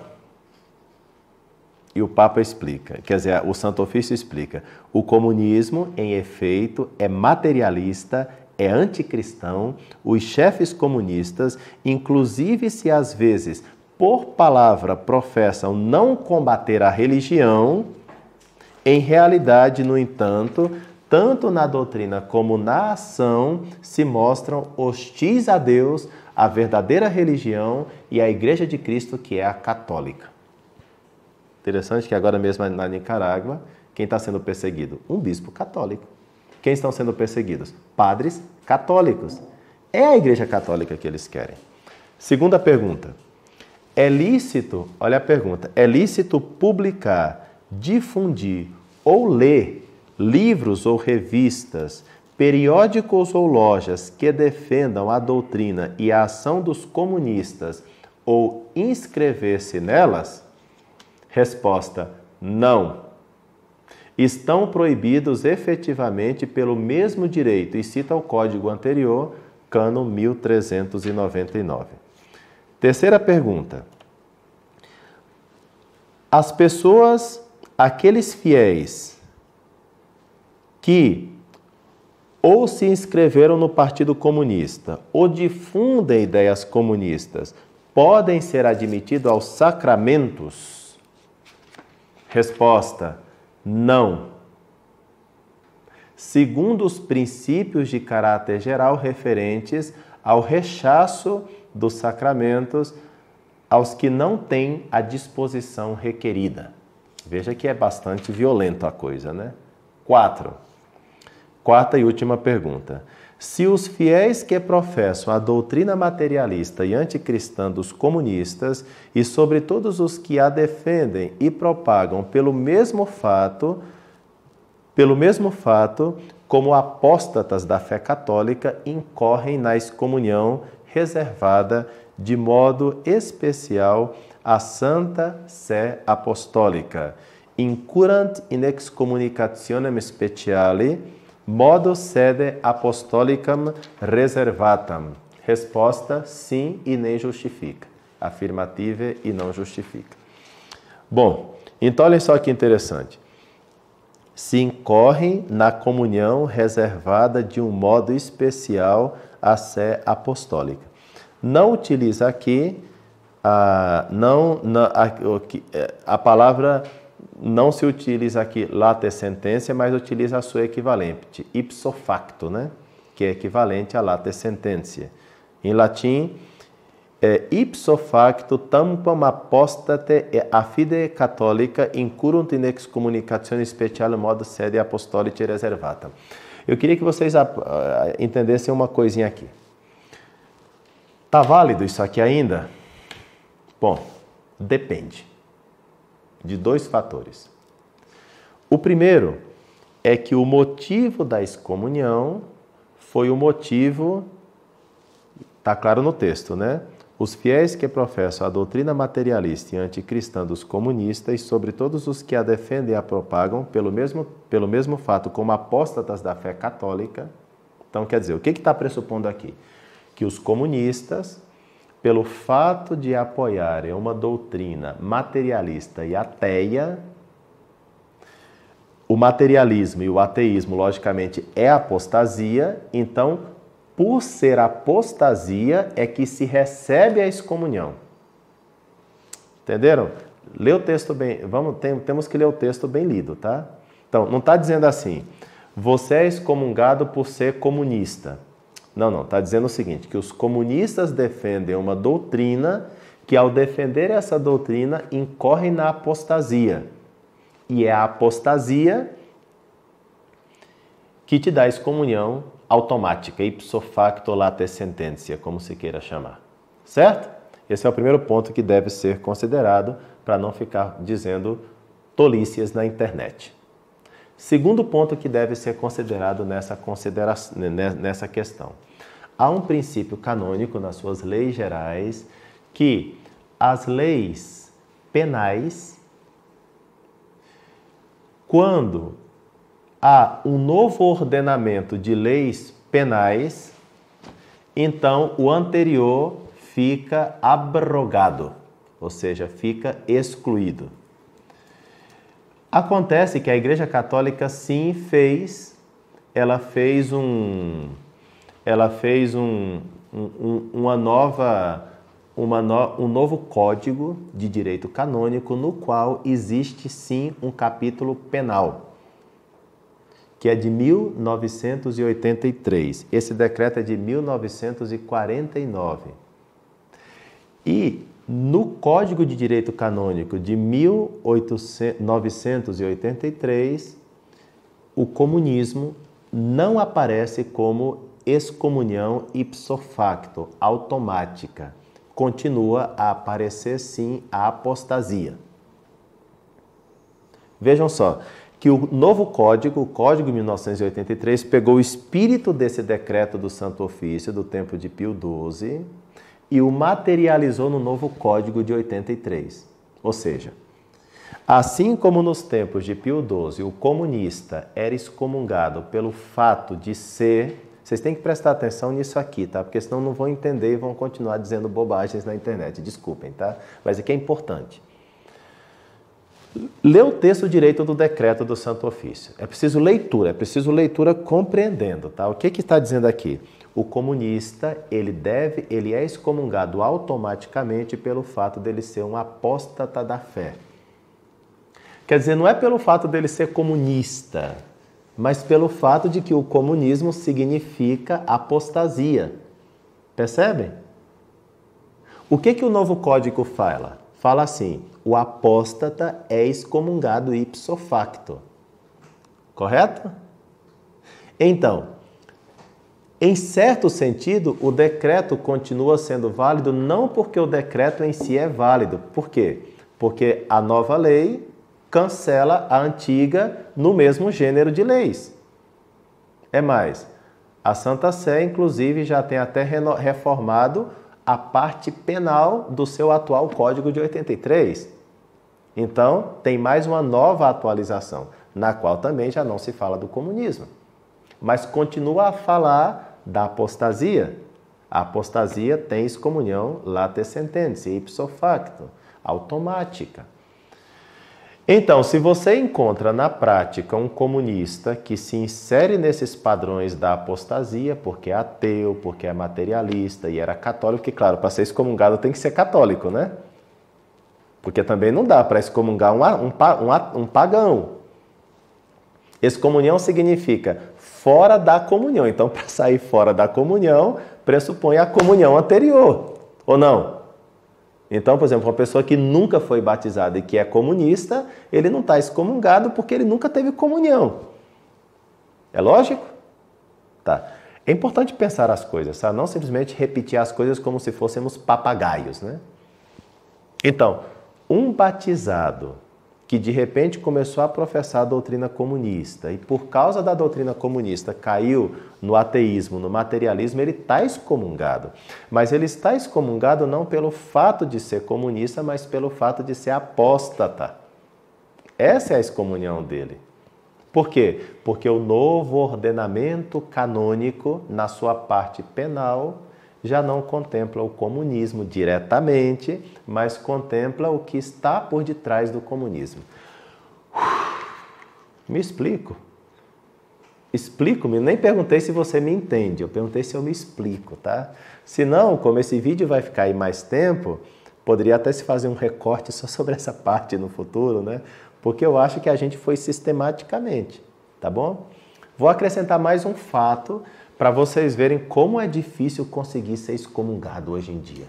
[SPEAKER 2] E o Papa explica, quer dizer, o Santo Ofício explica. O comunismo, em efeito, é materialista, é anticristão. Os chefes comunistas, inclusive se às vezes, por palavra, professam não combater a religião, em realidade, no entanto, tanto na doutrina como na ação, se mostram hostis a Deus, a verdadeira religião e a Igreja de Cristo, que é a católica. Interessante que agora mesmo na Nicarágua, quem está sendo perseguido? Um bispo católico. Quem estão sendo perseguidos? Padres católicos. É a Igreja Católica que eles querem. Segunda pergunta. É lícito, olha a pergunta, é lícito publicar, difundir ou ler livros ou revistas, periódicos ou lojas que defendam a doutrina e a ação dos comunistas ou inscrever-se nelas? Resposta: não. Estão proibidos efetivamente pelo mesmo direito, e cita o código anterior, Cânon 1399. Terceira pergunta. As pessoas, aqueles fiéis que ou se inscreveram no Partido Comunista, ou difundem ideias comunistas, podem ser admitidos aos sacramentos? Resposta: não. Segundo os princípios de caráter geral referentes ao rechaço dos sacramentos aos que não têm a disposição requerida. Veja que é bastante violento a coisa, né? 4. Quarta e última pergunta. Se os fiéis que professam a doutrina materialista e anticristã dos comunistas, e sobre todos os que a defendem e propagam pelo mesmo fato, como apóstatas da fé católica, incorrem na excomunhão reservada de modo especial à Santa Sé Apostólica, incurrant in excommunicationem speciale, modo sede apostolicam reservatam. Resposta: sim, e nem justifica. Afirmativa e não justifica. Bom, então olhem só que interessante. Se incorrem na comunhão reservada de um modo especial à sé apostólica. Não utiliza aqui a palavra, não se utiliza aqui late sententia, mas utiliza a sua equivalente, ipso facto, né? Que é equivalente a late sententia. Em latim, ipso facto tampam apostate a fide católica incurrunt in excommunicatione speciale modo sede apostolici reservata. Eu queria que vocês entendessem uma coisinha aqui. Tá válido isso aqui ainda? Bom, depende de dois fatores. O primeiro é que o motivo da excomunhão foi o motivo, tá claro no texto, né? Os fiéis que professam a doutrina materialista e anticristã dos comunistas, e sobre todos os que a defendem e a propagam, pelo mesmo fato, como apóstatas da fé católica. Então, quer dizer, o que está pressupondo aqui? Que os comunistas, pelo fato de apoiarem uma doutrina materialista e ateia, o materialismo e o ateísmo, logicamente, é apostasia, então, por ser apostasia, é que se recebe a excomunhão. Entenderam? Lê o texto bem, temos que ler o texto bem lido, tá? Então, não está dizendo assim, você é excomungado por ser comunista. Não, está dizendo o seguinte, que os comunistas defendem uma doutrina que, ao defender essa doutrina, incorrem na apostasia. E é a apostasia que te dá excomunhão automática, ipso facto late sententia, como se queira chamar. Certo? Esse é o primeiro ponto que deve ser considerado para não ficar dizendo tolices na internet. Segundo ponto que deve ser considerado nessa questão. Há um princípio canônico nas suas leis gerais que as leis penais, quando há um novo ordenamento de leis penais, então o anterior fica abrogado, ou seja, fica excluído. Acontece que a Igreja Católica sim fez um novo código de direito canônico no qual existe sim um capítulo penal, que é de 1983. Esse decreto é de 1949. E no Código de Direito Canônico de 1983, o comunismo não aparece como excomunhão ipso facto, automática. Continua a aparecer, sim, a apostasia. Vejam só, que o novo código, o Código de 1983, pegou o espírito desse decreto do Santo Ofício, do tempo de Pio XII, e o materializou no novo Código de 83. Ou seja, assim como nos tempos de Pio XII, o comunista era excomungado pelo fato de ser... Vocês têm que prestar atenção nisso aqui, tá? Porque senão não vão entender e vão continuar dizendo bobagens na internet. Desculpem, tá? Mas aqui é importante. Lê o texto direito do decreto do Santo Ofício. É preciso leitura compreendendo, tá? O que está dizendo aqui? O comunista, ele é excomungado automaticamente pelo fato dele ser um apóstata da fé. Quer dizer, não é pelo fato dele ser comunista, mas pelo fato de que o comunismo significa apostasia. Percebem? O que o novo código fala? Fala assim, o apóstata é excomungado ipso facto. Correto? Então, em certo sentido, o decreto continua sendo válido não porque o decreto em si é válido. Por quê? Porque a nova lei cancela a antiga no mesmo gênero de leis. É mais, a Santa Sé, inclusive, já tem até reformado a parte penal do seu atual Código de 83. Então, tem mais uma nova atualização, na qual também já não se fala do comunismo. Mas continua a falar da apostasia. A apostasia tem excomunhão late sententia, ipso facto, automática. Então, se você encontra na prática um comunista que se insere nesses padrões da apostasia, porque é ateu, porque é materialista e era católico, que claro, para ser excomungado tem que ser católico, né? Porque também não dá para excomungar um pagão. Excomunhão significa fora da comunhão. Então, para sair fora da comunhão, pressupõe a comunhão anterior, ou não? Então, por exemplo, uma pessoa que nunca foi batizada e que é comunista, ele não está excomungado porque ele nunca teve comunhão. É lógico? Tá. É importante pensar as coisas, sabe? Não simplesmente repetir as coisas como se fôssemos papagaios, né? Então, um batizado que de repente começou a professar a doutrina comunista e por causa da doutrina comunista caiu no ateísmo, no materialismo, ele está excomungado. Mas ele está excomungado não pelo fato de ser comunista, mas pelo fato de ser apóstata. Essa é a excomunhão dele. Por quê? Porque o novo ordenamento canônico, na sua parte penal, já não contempla o comunismo diretamente, mas contempla o que está por detrás do comunismo. Me explico? Explico-me? Nem perguntei se você me entende, eu perguntei se eu me explico, tá? Se não, como esse vídeo vai ficar aí mais tempo, poderia até se fazer um recorte só sobre essa parte no futuro, né? Porque eu acho que a gente foi sistematicamente, tá bom? Vou acrescentar mais um fato para vocês verem como é difícil conseguir ser excomungado hoje em dia.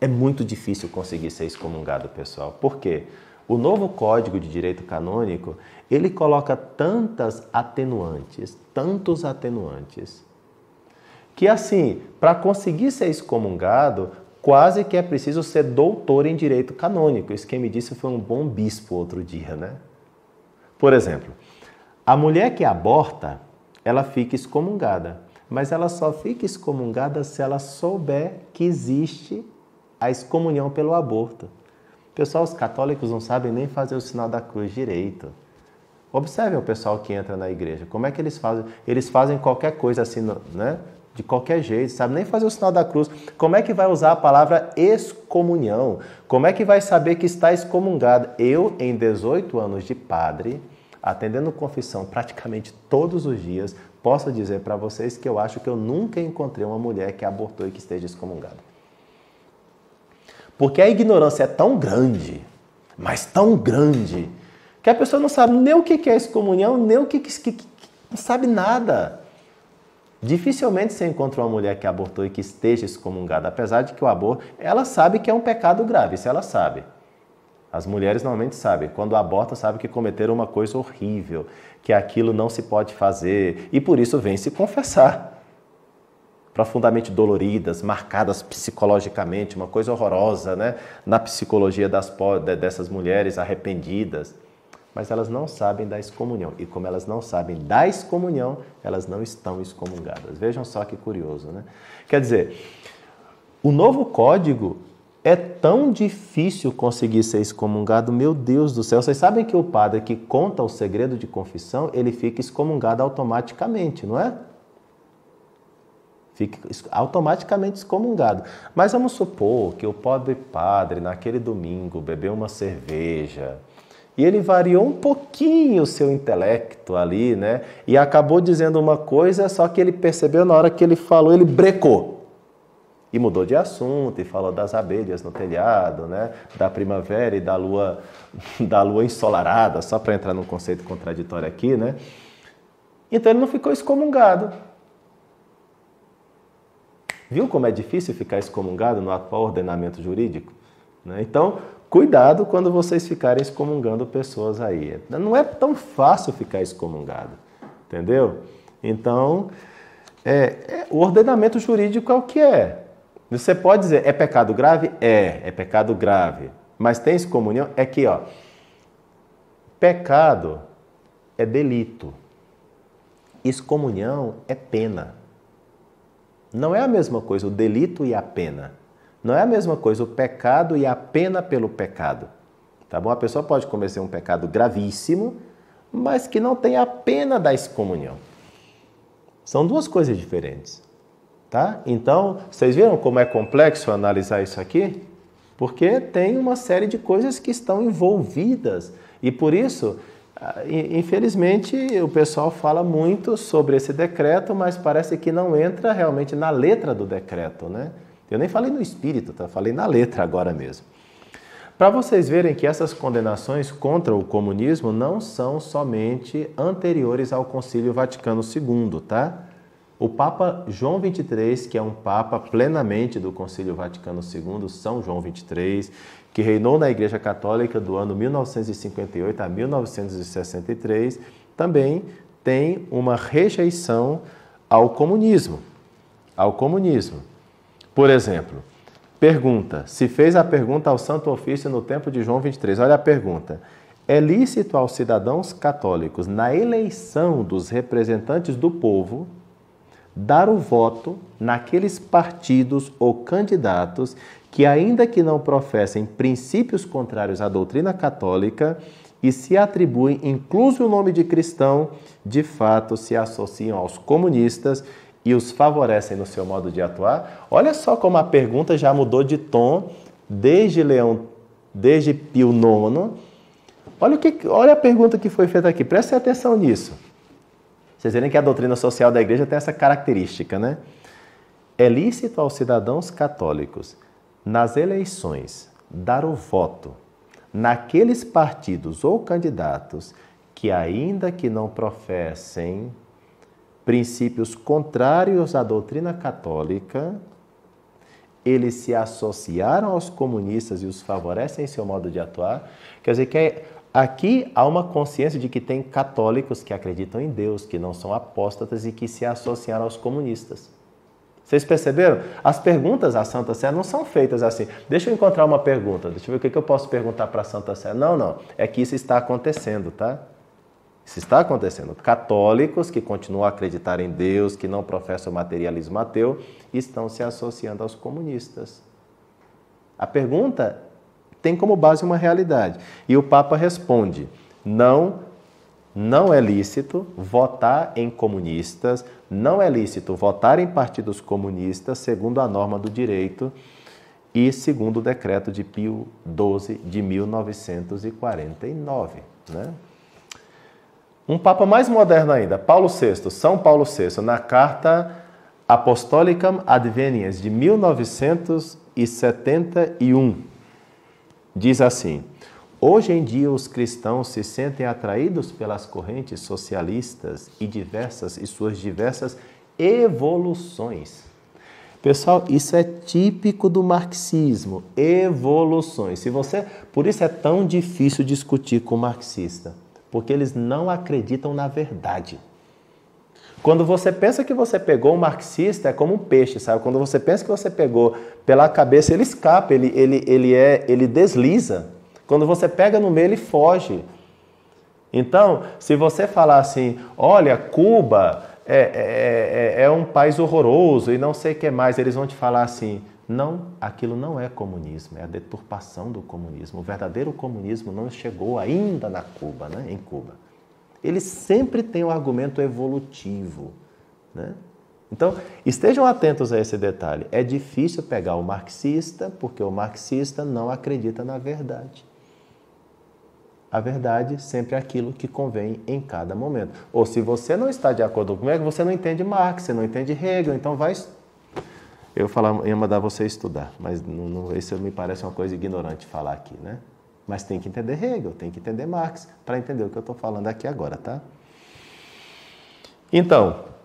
[SPEAKER 2] É muito difícil conseguir ser excomungado, pessoal. Por quê? O novo Código de Direito Canônico, ele coloca tantos atenuantes, que assim, para conseguir ser excomungado, quase que é preciso ser doutor em Direito Canônico. Isso quem me disse foi um bom bispo outro dia, né? Por exemplo, a mulher que aborta, ela fica excomungada, mas ela só fica excomungada se ela souber que existe a excomunhão pelo aborto. Pessoal, os católicos não sabem nem fazer o sinal da cruz direito. Observem o pessoal que entra na igreja, como é que eles fazem? Eles fazem qualquer coisa assim, né? De qualquer jeito, sabe nem fazer o sinal da cruz. Como é que vai usar a palavra excomunhão? Como é que vai saber que está excomungado? Eu, em 18 anos de padre, atendendo confissão praticamente todos os dias, posso dizer para vocês que eu acho que eu nunca encontrei uma mulher que abortou e que esteja excomungada. Porque a ignorância é tão grande, mas tão grande, que a pessoa não sabe nem o que é excomunhão, nem o que não sabe nada. Dificilmente você encontra uma mulher que abortou e que esteja excomungada, apesar de que o aborto, ela sabe que é um pecado grave, isso ela sabe. As mulheres normalmente sabem, quando abortam, sabem que cometeram uma coisa horrível, que aquilo não se pode fazer, e por isso vêm se confessar. Profundamente doloridas, marcadas psicologicamente, uma coisa horrorosa, né? Na psicologia dessas mulheres arrependidas. Mas elas não sabem da excomunhão, e como elas não sabem da excomunhão, elas não estão excomungadas. Vejam só que curioso, né? Quer dizer, o novo código é tão difícil conseguir ser excomungado, meu Deus do céu. Vocês sabem que o padre que conta o segredo de confissão, ele fica excomungado automaticamente, não é? Fica automaticamente excomungado. Mas vamos supor que o pobre padre, naquele domingo, bebeu uma cerveja E ele variou um pouquinho o seu intelecto ali, né? E acabou dizendo uma coisa, só que ele percebeu na hora que ele falou, ele brecou. E mudou de assunto, e falou das abelhas no telhado, né? Da primavera e da lua ensolarada, só para entrar num conceito contraditório aqui, né? Então ele não ficou excomungado. Viu como é difícil ficar excomungado no atual ordenamento jurídico? Né? Então, cuidado quando vocês ficarem excomungando pessoas aí. Não é tão fácil ficar excomungado, entendeu? Então, o ordenamento jurídico é o que é. Você pode dizer, é pecado grave? É pecado grave. Mas tem excomunhão? É que, ó, pecado é delito. Excomunhão é pena. Não é a mesma coisa o delito e a pena. Não é a mesma coisa o pecado e a pena pelo pecado. Tá bom? A pessoa pode cometer um pecado gravíssimo, mas que não tem a pena da excomunhão. São duas coisas diferentes. Tá? Então, vocês viram como é complexo analisar isso aqui? Porque tem uma série de coisas que estão envolvidas. E por isso, infelizmente, o pessoal fala muito sobre esse decreto, mas parece que não entra realmente na letra do decreto, né? Eu nem falei no espírito, tá? Falei na letra agora mesmo. Para vocês verem que essas condenações contra o comunismo não são somente anteriores ao Concílio Vaticano II, tá? O Papa João XXIII, que é um Papa plenamente do Concílio Vaticano II, São João XXIII, que reinou na Igreja Católica do ano 1958 a 1963, também tem uma rejeição ao comunismo. Por exemplo, se fez a pergunta ao Santo Ofício no tempo de João XXIII, olha a pergunta. É lícito aos cidadãos católicos, na eleição dos representantes do povo, dar o voto naqueles partidos ou candidatos que, ainda que não professem princípios contrários à doutrina católica e se atribuem, incluso o nome de cristão, de fato se associam aos comunistas e os favorecem no seu modo de atuar? Olha só como a pergunta já mudou de tom desde Pio IX. Olha a pergunta que foi feita aqui, prestem atenção nisso. Vocês verem que a doutrina social da Igreja tem essa característica, né? É lícito aos cidadãos católicos, nas eleições, dar o voto naqueles partidos ou candidatos que, ainda que não professem princípios contrários à doutrina católica, eles se associaram aos comunistas e os favorecem em seu modo de atuar. Quer dizer que aqui há uma consciência de que tem católicos que acreditam em Deus, que não são apóstatas e que se associaram aos comunistas. Vocês perceberam? As perguntas à Santa Sé não são feitas assim. Deixa eu encontrar uma pergunta, deixa eu ver o que eu posso perguntar para a Santa Sé. Não. É que isso está acontecendo, tá? Isso está acontecendo. Católicos que continuam a acreditar em Deus, que não professam o materialismo ateu, estão se associando aos comunistas. A pergunta tem como base uma realidade. E o Papa responde, não é lícito votar em comunistas, não é lícito votar em partidos comunistas, segundo a norma do direito e segundo o decreto de Pio XII de 1949. Né? Um Papa mais moderno ainda, São Paulo VI, na Carta Apostolicam Adveniens de 1971, diz assim: hoje em dia os cristãos se sentem atraídos pelas correntes socialistas e suas diversas evoluções. Pessoal, isso é típico do marxismo, evoluções. Por isso é tão difícil discutir com o marxista, porque eles não acreditam na verdade. Quando você pensa que você pegou um marxista, é como um peixe, sabe? Quando você pensa que você pegou pela cabeça, ele escapa, ele desliza. Quando você pega no meio, ele foge. Então, se você falar assim, olha, Cuba é um país horroroso e não sei o que mais, eles vão te falar assim, não, aquilo não é comunismo, é a deturpação do comunismo. O verdadeiro comunismo não chegou ainda na Cuba, né? Em Cuba. Eles sempre têm um argumento evolutivo, né? Então, estejam atentos a esse detalhe. É difícil pegar o marxista, porque o marxista não acredita na verdade. A verdade sempre é aquilo que convém em cada momento. Ou se você não está de acordo com ele, você não entende Marx, você não entende Hegel, então vai... Eu ia mandar você estudar, mas isso me parece uma coisa ignorante falar aqui, né? Mas tem que entender Hegel, tem que entender Marx, para entender o que eu estou falando aqui agora, tá? Então,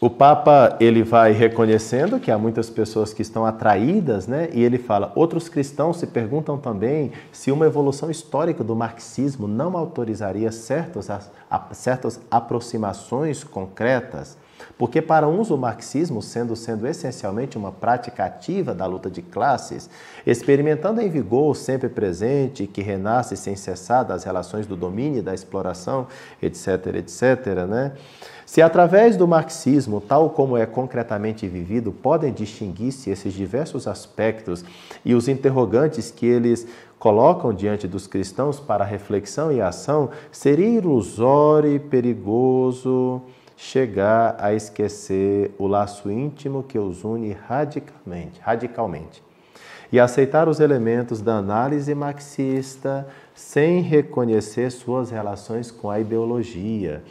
[SPEAKER 2] o Papa, ele vai reconhecendo que há muitas pessoas que estão atraídas, né? E ele fala, outros cristãos se perguntam também se uma evolução histórica do marxismo não autorizaria certas aproximações concretas, porque para uns o marxismo, sendo essencialmente uma prática ativa da luta de classes, experimentando em vigor sempre presente, que renasce sem cessar das relações do domínio e da exploração, etc., né? Se através do marxismo, tal como é concretamente vivido, podem distinguir-se esses diversos aspectos e os interrogantes que eles colocam diante dos cristãos para reflexão e ação, seria ilusório e perigoso chegar a esquecer o laço íntimo que os une radicalmente, e aceitar os elementos da análise marxista sem reconhecer suas relações com a ideologia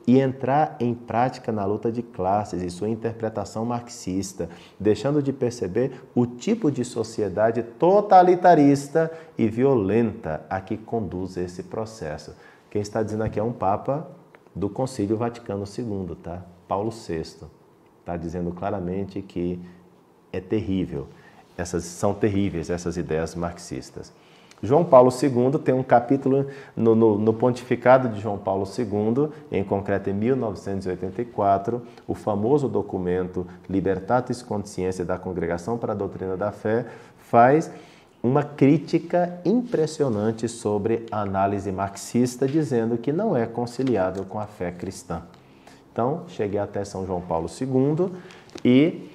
[SPEAKER 2] e entrar em prática na luta de classes e sua interpretação marxista, deixando de perceber o tipo de sociedade totalitarista e violenta a que conduz esse processo. Quem está dizendo aqui é um Papa do Concílio Vaticano II, tá? Paulo VI. Está dizendo claramente que é terrível. São terríveis essas ideias marxistas. João Paulo II tem um capítulo no pontificado de João Paulo II, em concreto em 1984, o famoso documento Libertatis Conscientiae da Congregação para a Doutrina da Fé, faz uma crítica impressionante sobre a análise marxista, dizendo que não é conciliável com a fé cristã. Então, cheguei até São João Paulo II e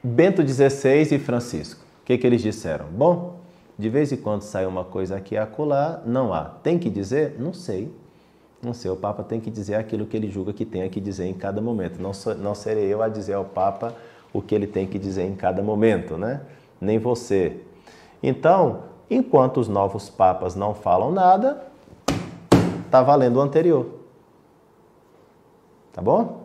[SPEAKER 2] Bento XVI e Francisco. O que eles disseram? Bom, de vez em quando sai uma coisa aqui e acolá, não há. Tem que dizer? Não sei. Não sei, o Papa tem que dizer aquilo que ele julga que tem que dizer em cada momento. Não serei eu a dizer ao Papa o que ele tem que dizer em cada momento, né? Nem você. Então, enquanto os novos papas não falam nada, está valendo o anterior. Tá bom?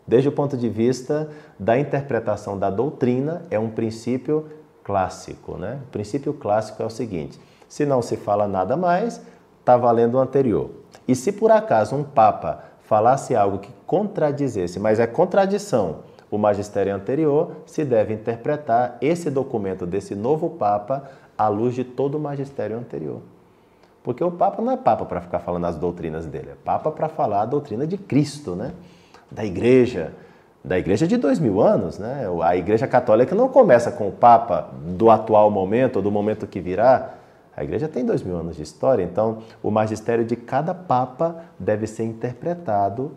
[SPEAKER 2] Desde o ponto de vista da interpretação da doutrina, é um princípio clássico, né? O princípio clássico é o seguinte, se não se fala nada mais, está valendo o anterior. E se por acaso um papa falasse algo que contradizesse, mas é contradição, o magistério anterior, se deve interpretar esse documento desse novo Papa à luz de todo o magistério anterior. Porque o Papa não é Papa para ficar falando as doutrinas dele, é Papa para falar a doutrina de Cristo, né? Da Igreja de 2000 anos, né? A Igreja Católica não começa com o Papa do atual momento, ou do momento que virá. A Igreja tem 2000 anos de história, então o magistério de cada Papa deve ser interpretado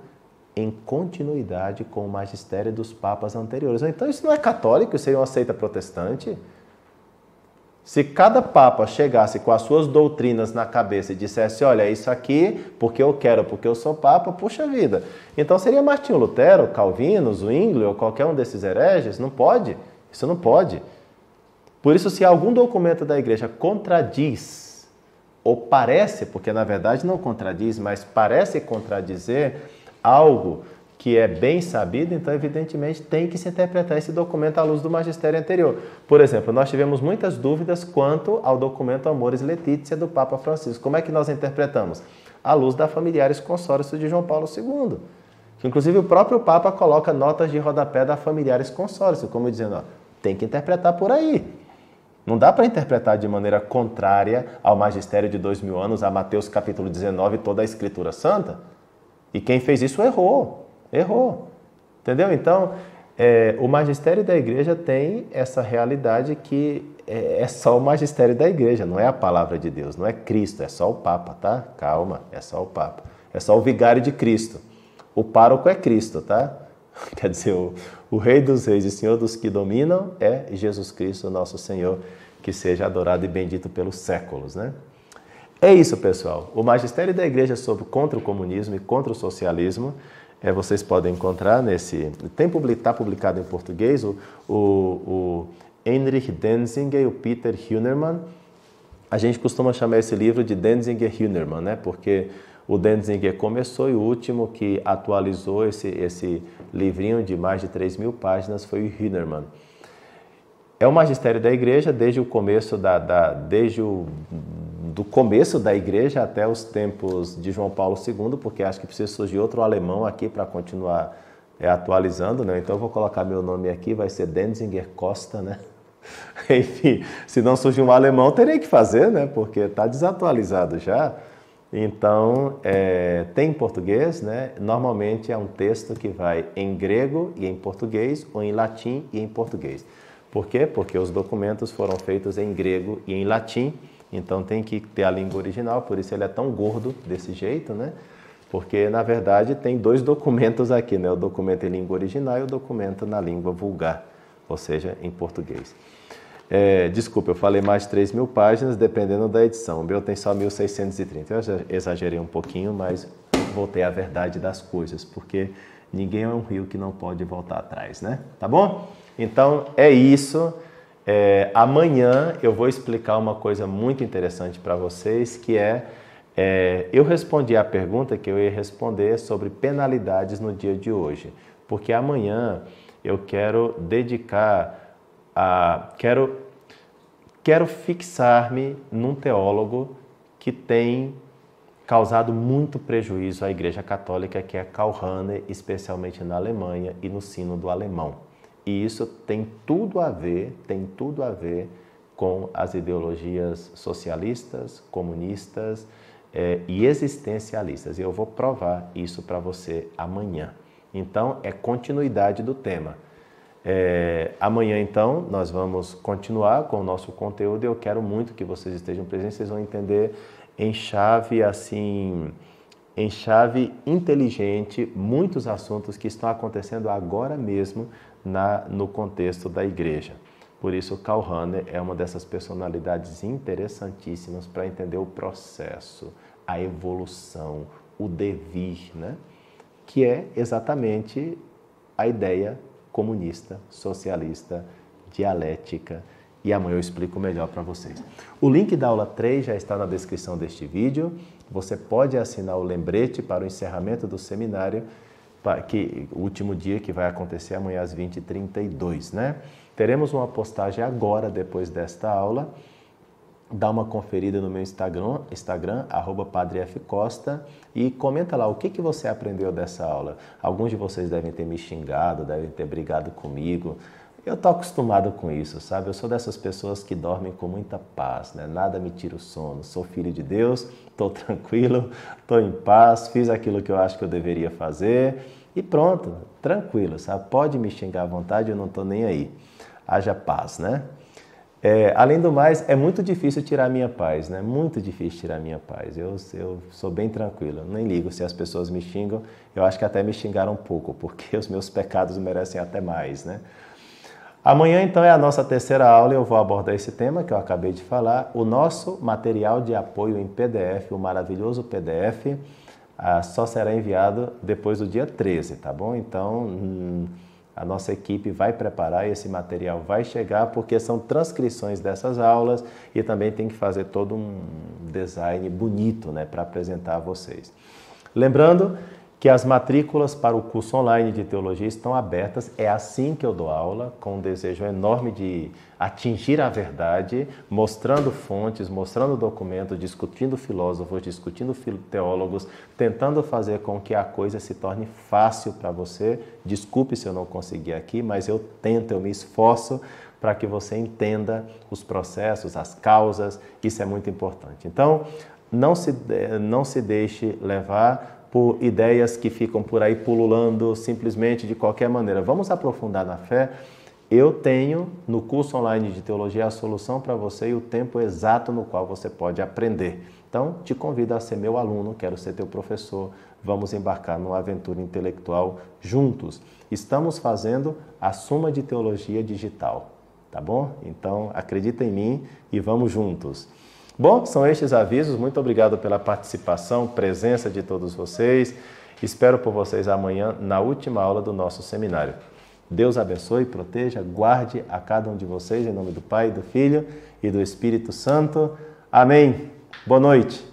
[SPEAKER 2] em continuidade com o magistério dos papas anteriores. Então isso não é católico, isso é uma seita protestante. Se cada papa chegasse com as suas doutrinas na cabeça e dissesse, olha, isso aqui, porque eu quero, porque eu sou papa, puxa vida. Então seria Martinho Lutero, Calvino, Zwingli ou qualquer um desses hereges? Não pode, isso não pode. Por isso, se algum documento da igreja contradiz, ou parece, porque na verdade não contradiz, mas parece contradizer algo que é bem sabido, então evidentemente tem que se interpretar esse documento à luz do magistério anterior. Por exemplo, nós tivemos muitas dúvidas quanto ao documento Amoris Laetitia do Papa Francisco. Como é que nós interpretamos? À luz da Familiaris Consortium de João Paulo II. Que, inclusive o próprio Papa coloca notas de rodapé da Familiaris Consortium, como dizendo, ó, tem que interpretar por aí. Não dá para interpretar de maneira contrária ao magistério de 2000 anos, a Mateus capítulo 19, toda a Escritura Santa. E quem fez isso errou. Entendeu? Então, o magistério da igreja tem essa realidade que é só o magistério da igreja, não é a palavra de Deus, não é Cristo, é só o Papa, tá? Calma, é só o Papa. É só o vigário de Cristo. O pároco é Cristo, tá? Quer dizer, o Rei dos Reis e Senhor dos que dominam é Jesus Cristo, nosso Senhor, que seja adorado e bendito pelos séculos, né? É isso, pessoal. O magistério da igreja contra o comunismo e contra o socialismo, vocês podem encontrar nesse... Está publicado em português Heinrich Denzinger e o Peter Hünermann. A gente costuma chamar esse livro de Denzinger-Hünermann, né? Porque o Denzinger começou e o último que atualizou esse livrinho de mais de 3.000 páginas foi o Hünermann. É o magistério da igreja desde o começo do começo da igreja até os tempos de João Paulo II, porque acho que precisa surgir outro alemão aqui para continuar atualizando, né? Então eu vou colocar meu nome aqui, vai ser Denzinger Costa, né? Enfim, se não surgir um alemão, terei que fazer, né? Porque está desatualizado já. Então, tem em português, né? Normalmente é um texto que vai em grego e em português, ou em latim e em português. Por quê? Porque os documentos foram feitos em grego e em latim, então tem que ter a língua original, por isso ele é tão gordo desse jeito, né? Porque, na verdade, tem 2 documentos aqui, né? O documento em língua original e o documento na língua vulgar, ou seja, em português. Desculpa, eu falei mais de 3.000 páginas, dependendo da edição. O meu tem só 1.630. Eu já exagerei um pouquinho, mas voltei à verdade das coisas, porque ninguém é um rio que não pode voltar atrás, né? Tá bom? Então, é isso. Amanhã eu vou explicar uma coisa muito interessante para vocês, que eu respondi a pergunta que eu ia responder sobre penalidades no dia de hoje, porque amanhã eu quero dedicar quero fixar-me num teólogo que tem causado muito prejuízo à Igreja Católica, que é Karl Rahner, especialmente na Alemanha e no sínodo alemão. E isso tem tudo a ver com as ideologias socialistas, comunistas e existencialistas. E eu vou provar isso para você amanhã. Então, é continuidade do tema. Amanhã, então, nós vamos continuar com o nosso conteúdo e eu quero muito que vocês estejam presentes, vocês vão entender em chave inteligente muitos assuntos que estão acontecendo agora mesmo no contexto da igreja. Por isso, Karl Rahner é uma dessas personalidades interessantíssimas para entender o processo, a evolução, o devir, né? Que é exatamente a ideia comunista, socialista, dialética, e amanhã eu explico melhor para vocês. O link da aula 3 já está na descrição deste vídeo. Você pode assinar o lembrete para o encerramento do seminário, o último dia que vai acontecer amanhã às 20h32, né? Teremos uma postagem agora, depois desta aula. Dá uma conferida no meu Instagram @padrefcosta, e comenta lá o que você aprendeu dessa aula. Alguns de vocês devem ter me xingado, devem ter brigado comigo. Eu estou acostumado com isso, sabe? Eu sou dessas pessoas que dormem com muita paz, né? Nada me tira o sono. Sou filho de Deus, estou tranquilo, estou em paz, fiz aquilo que eu acho que eu deveria fazer e pronto, tranquilo, sabe? Pode me xingar à vontade, eu não estou nem aí. Haja paz, né? Além do mais, é muito difícil tirar a minha paz, né? Muito difícil tirar a minha paz. Eu sou bem tranquilo, nem ligo se as pessoas me xingam. Eu acho que até me xingaram um pouco, porque os meus pecados merecem até mais, né? Amanhã, então, é a nossa terceira aula e eu vou abordar esse tema que eu acabei de falar. O nosso material de apoio em PDF, o maravilhoso PDF, só será enviado depois do dia 13, tá bom? Então, a nossa equipe vai preparar e esse material vai chegar, porque são transcrições dessas aulas e também tem que fazer todo um design bonito, né, para apresentar a vocês. Lembrando que as matrículas para o curso online de teologia estão abertas. É assim que eu dou aula, com um desejo enorme de atingir a verdade, mostrando fontes, mostrando documentos, discutindo filósofos, discutindo teólogos, tentando fazer com que a coisa se torne fácil para você. Desculpe se eu não conseguir aqui, mas eu tento, eu me esforço para que você entenda os processos, as causas. Isso é muito importante. Então, não se deixe levar por ideias que ficam por aí pululando simplesmente de qualquer maneira. Vamos aprofundar na fé. Eu tenho no curso online de teologia a solução para você e o tempo exato no qual você pode aprender. Então, te convido a ser meu aluno, quero ser teu professor. Vamos embarcar numa aventura intelectual juntos. Estamos fazendo a Suma de Teologia Digital, tá bom? Então, acredita em mim e vamos juntos. Bom, são estes avisos. Muito obrigado pela participação, presença de todos vocês. Espero por vocês amanhã na última aula do nosso seminário. Deus abençoe, proteja, guarde a cada um de vocês, em nome do Pai, do Filho e do Espírito Santo. Amém. Boa noite.